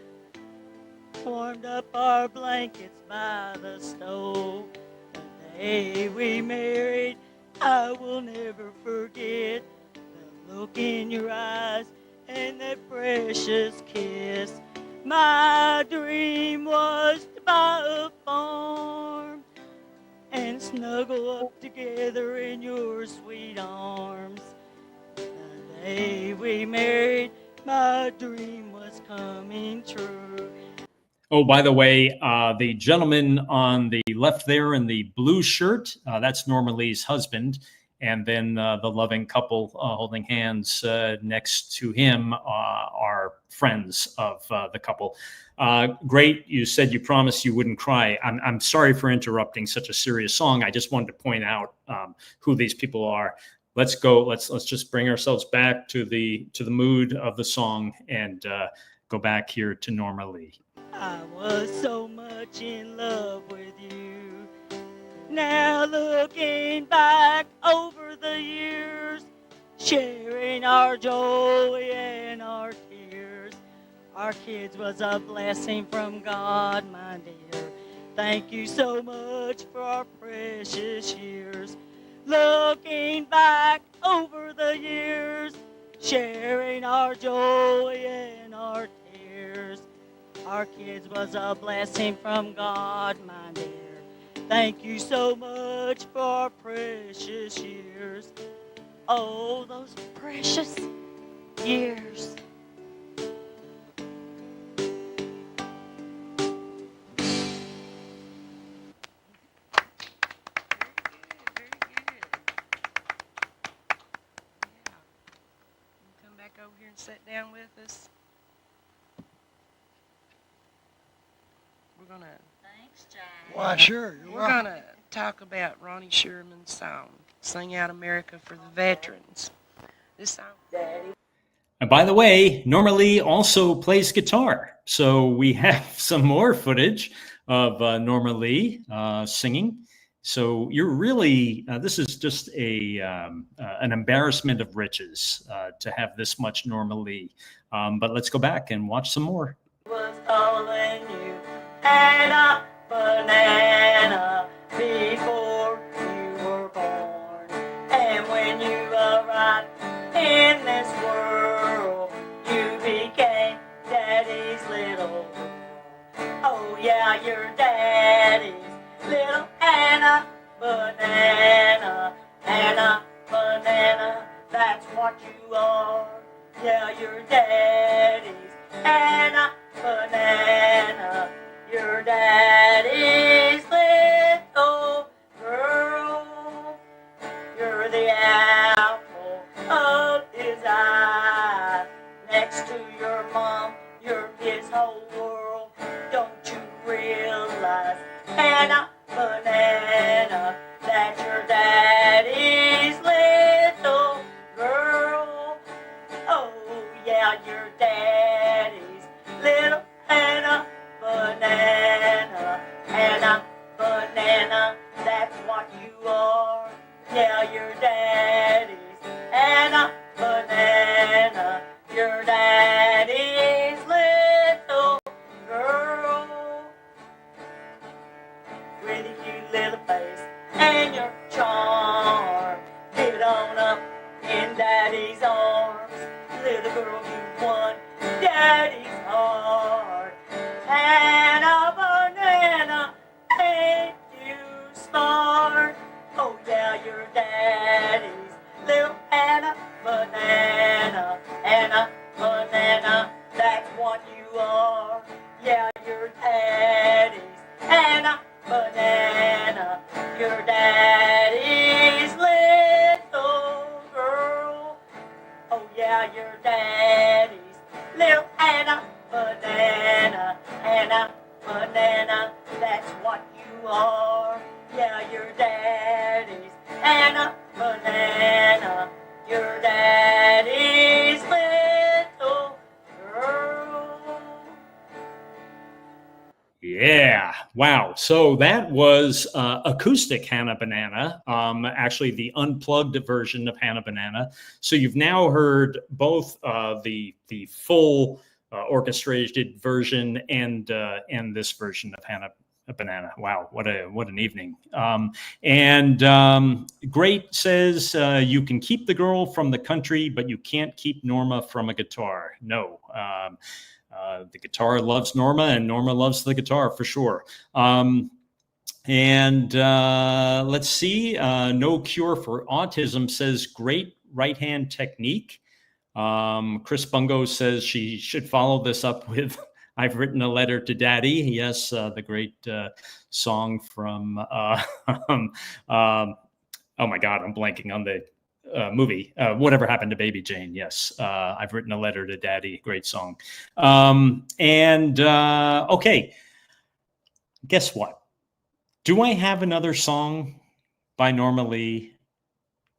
Speaker 17: warmed up our blankets by the stove. The day we married, I will never forget the look in your eyes and that precious kiss. My dream was to buy a farm and snuggle up together in your sweet arms. The day we married, my dream was coming true.
Speaker 1: Oh, by the way, the gentleman on the left there in the blue shirt, that's Norma Lee's husband. And then the loving couple holding hands next to him are friends of the couple. Great. You said you promised you wouldn't cry. I'm sorry for interrupting such a serious song. I just wanted to point out who these people are. Let's go. Let's just bring ourselves back to the mood of the song and go back here to Norma Lee.
Speaker 17: I was so much in love with you. Now looking back over the years, sharing our joy and our tears, our kids was a blessing from God, my dear. Thank you so much for our precious years. Looking back over the years, sharing our joy and our tears. Our kids was a blessing from God, my dear. Thank you so much for our precious years. Oh, those precious years.
Speaker 16: Come back over here and sit down with us. We're gonna.
Speaker 17: Thanks, Jack.
Speaker 18: Why, sure. You're
Speaker 16: We're
Speaker 18: welcome.
Speaker 16: gonna talk about Ronnie Sherman's song, "Sing Out America for the Veterans." This song.
Speaker 1: And by the way, Norma Lee also plays guitar. So we have some more footage of Norma Lee singing. So you're really, this is just an embarrassment of riches to have this much Norma Lee. But let's go back and watch some more.
Speaker 17: Was calling you Hannah Banana before you were born. And when you arrived in this world, you became Daddy's little girl. Oh yeah, you're Daddy's little Hannah Banana. Hannah Banana, that's what you are. Yeah, you're Daddy's Hannah Banana. Your Daddy's little girl. You're the apple of his eye. Next to your mom, you're his whole world. Don't you realize, Hannah Banana, that your Daddy's little girl? Oh yeah, your Daddy's little Hannah Banana. Hannah Banana, that's what you are. Yeah, your Daddy's Hannah Banana. Your Daddy's little girl. With your cute little face and your charm. Give it on up in Daddy's arms. Little girl, you won Daddy's heart. Hannah Banana, ain't you smart? Oh yeah, your Daddy's little Hannah Banana. Hannah Banana, that's what you are. Yeah, your Daddy's Hannah Banana. Your Daddy's little girl. Oh yeah, your Daddy's little Hannah Banana. Hannah Banana, that's what you are. Yeah, your Daddy's Hannah Banana. Your Daddy's little girl.
Speaker 1: Yeah. Wow. So that was acoustic Hannah Banana, actually the unplugged version of Hannah Banana. So you've now heard both the full orchestrated version and this version of Hannah Banana. Wow, what an evening. Great says you can keep the girl from the country, but you can't keep Norma from a guitar. No. The guitar loves Norma, and Norma loves the guitar for sure. Let's see. No Cure for Autism says great right hand technique. Chris Bungo says she should follow this up with I've Written a Letter to Daddy. Yes, the great song from, oh my God, I'm blanking on the movie, Whatever Happened to Baby Jane. Yes, I've Written a Letter to Daddy. Great song. Okay, guess what? Do I have another song by Norma Lee?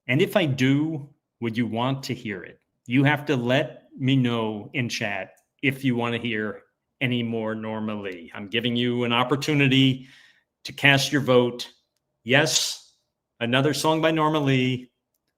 Speaker 1: And if I do, would you want to hear it? You have to let me know in chat if you want to hear any more Norma Lee. I'm giving you an opportunity to cast your vote. Yes, another song by Norma Lee,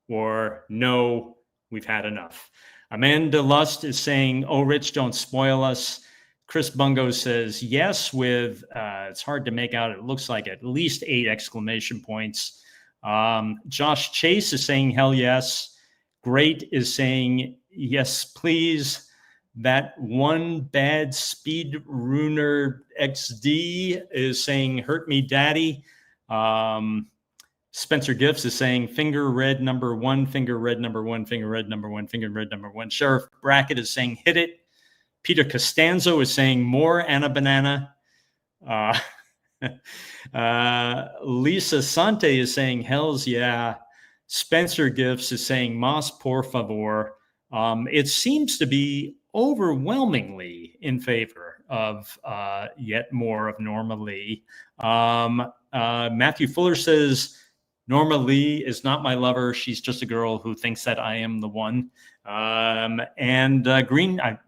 Speaker 1: or no, we've had enough. Amanda Lust is saying, oh, Rich, don't spoil us. Chris Bungo says yes with, it's hard to make out. It looks like at least 8 exclamation points. Josh Chase is saying hell yes. Great is saying, yes, please. That one bad speed ruiner XD is saying, hurt me, daddy. Spencer Gifts is saying, finger red number one, finger red number one, finger red number one, finger red number one. Sheriff Brackett is saying, hit it. Peter Costanzo is saying, more Anna Banana. Lisa Sante is saying, hells yeah. Spencer Gifts is saying, mas por favor. It seems to be overwhelmingly in favor of yet more of Norma Lee. Matthew Fuller says, Norma Lee is not my lover. She's just a girl who thinks that I am the one.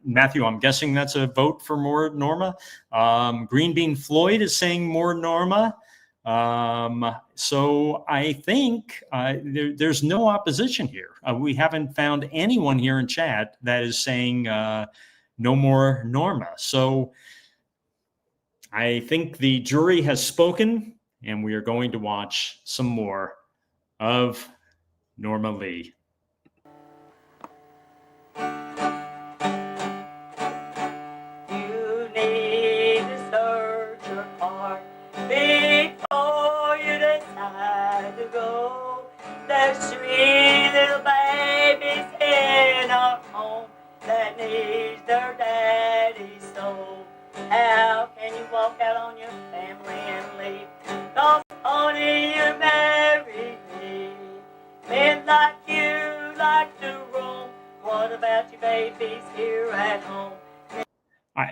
Speaker 1: Matthew, I'm guessing that's a vote for more Norma. Green Bean Floyd is saying more Norma. So I think there's no opposition here. We haven't found anyone here in chat that is saying no more Norma. So I think the jury has spoken, and we are going to watch some more of Norma Lee.
Speaker 18: You need to search your heart before you decide to go. There's 3 little babies in our home that needs their daddy's soul. How can you walk out on your family and leave? 'Cause honey, you married me. Men like you like to roam. What about your babies here at home?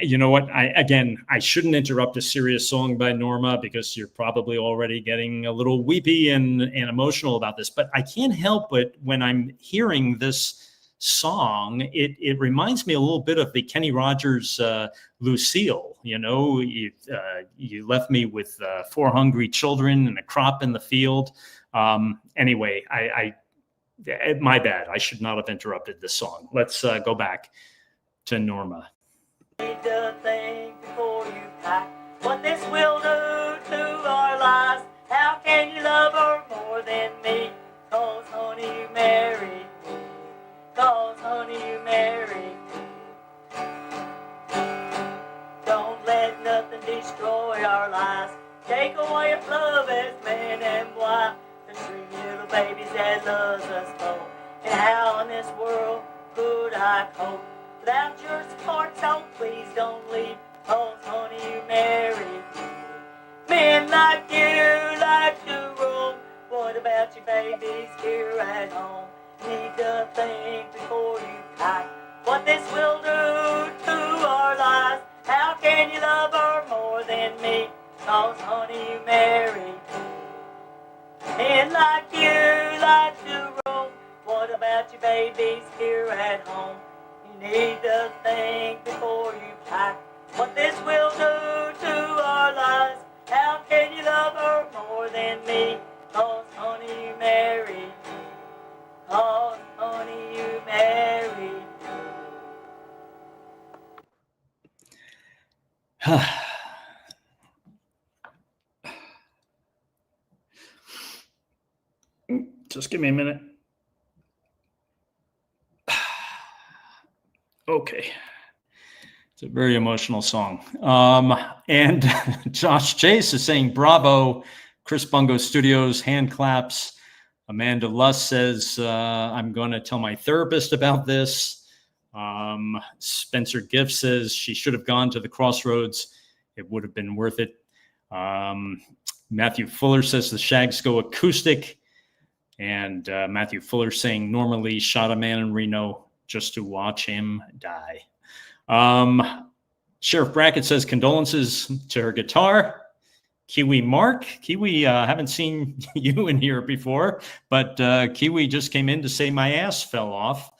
Speaker 1: You know what? I shouldn't interrupt a serious song by Norma because you're probably already getting a little weepy and emotional about this. But I can't help but when I'm hearing this song, it reminds me a little bit of the Kenny Rogers Lucille. You know, you left me with 4 hungry children and a crop in the field. Anyway, my bad. I should not have interrupted this song. Let's go back to Norma.
Speaker 18: Need to think before you pack what this will do to our lives. How can you love her more than me? 'Cause honey, you married me. 'Cause honey, you married me. Don't let nothing destroy our lives. Take away your love as man and wife. There's 3 little babies that loves us both. And how in this world could I cope without your support? So please don't leave. 'Cause honey, you married me. Men like you like to roam. What about your babies here at home? Need to think before you pack what this will do to our lives. How can you love her more than me? 'Cause honey, you married me. Men like you like to roam. What about your babies here at home? You need to think before you pack what this will do to our lives. How can you love her more than me? 'Cause honey, you married me. 'Cause honey, you married
Speaker 1: me. Just give me a minute. Okay. It's a very emotional song. And Josh Chase is saying, bravo, Chris Bungo Studios, hand claps. Amanda Luss says, I'm going to tell my therapist about this. Spencer Gift says she should have gone to the Crossroads. It would have been worth it. Matthew Fuller says the Shags go acoustic. And Matthew Fuller saying normally shot a man in Reno just to watch him die. Sheriff Brackett says condolences to her guitar. Kiwi Mark. Kiwi, haven't seen you in here before, but Kiwi just came in to say my ass fell off.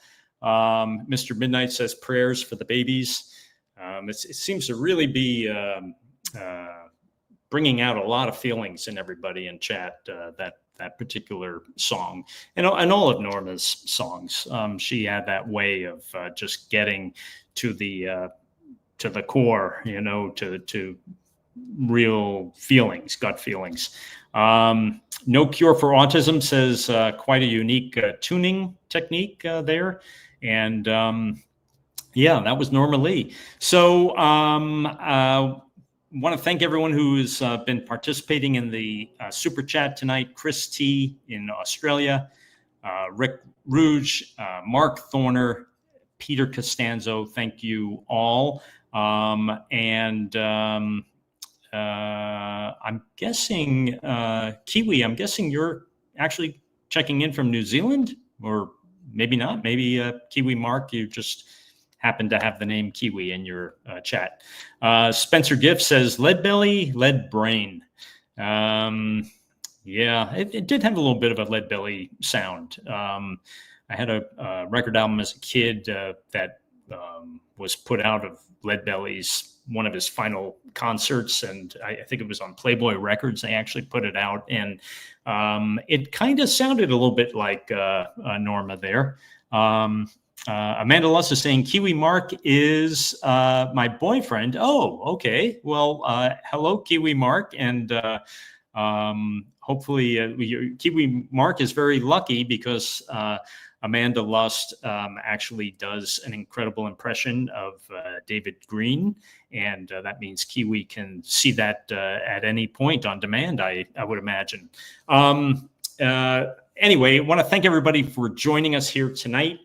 Speaker 1: Mr. Midnight says prayers for the babies. It seems to really be bringing out a lot of feelings in everybody in chat, that particular song. And all of Norma's songs. She had that way of just getting to the core, you know, to real feelings, gut feelings. No Cure for Autism says quite a unique tuning technique there. And yeah, that was Norma Lee. So want to thank everyone who's been participating in the Super Chat tonight. Chris T. in Australia, Rick Rouge, Mark Thorner, Peter Costanzo, thank you all. And I'm guessing, Kiwi, I'm guessing you're actually checking in from New Zealand, or maybe not. Maybe Kiwi Mark, you just happen to have the name Kiwi in your chat. Spencer Gift says, lead belly, lead brain. Yeah, it did have a little bit of a lead belly sound. I had a record album as a kid that was put out of Lead Belly's, one of his final concerts, and I think it was on Playboy Records. They actually put it out, and it kind of sounded a little bit like Norma there. Amanda Luss is saying, Kiwi Mark is my boyfriend. Oh, okay. Well, hello, Kiwi Mark, and hopefully Kiwi Mark is very lucky because Amanda Lust actually does an incredible impression of David Green, and that means Kiwi can see that at any point on demand, I would imagine. Anyway, I want to thank everybody for joining us here tonight.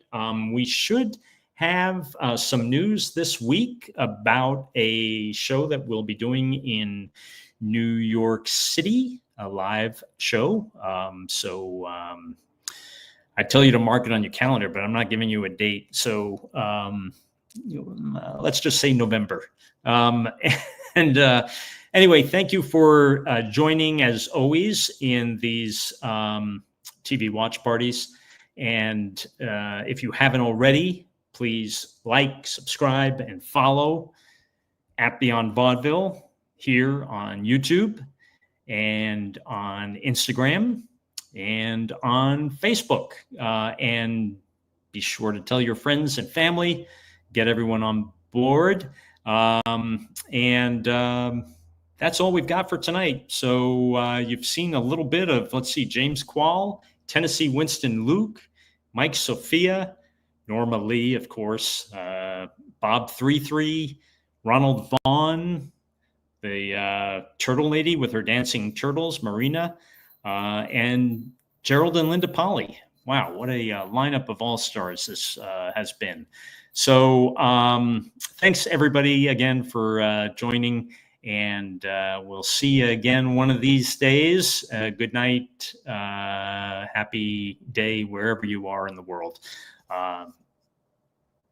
Speaker 1: We should have some news this week about a show that we'll be doing in New York City, a live show. I tell you to mark it on your calendar, but I'm not giving you a date. So let's just say November. Anyway, thank you for joining as always in these TV watch parties. And if you haven't already, please like, subscribe, and follow at Beyond Vaudeville here on YouTube and on Instagram and on Facebook. And be sure to tell your friends and family, get everyone on board. That's all we've got for tonight. So you've seen a little bit of, let's see, James Quall, Tennessee Winston Luke, Mike Sophia, Norma Lee, of course, Bob 33, Ronald Vaughn, the turtle lady with her dancing turtles, Marina, and Gerald and Linda Polley. Wow, what a lineup of all-stars this has been. So thanks, everybody, again for joining, and we'll see you again one of these days. Good night, happy day, wherever you are in the world.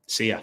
Speaker 1: See ya.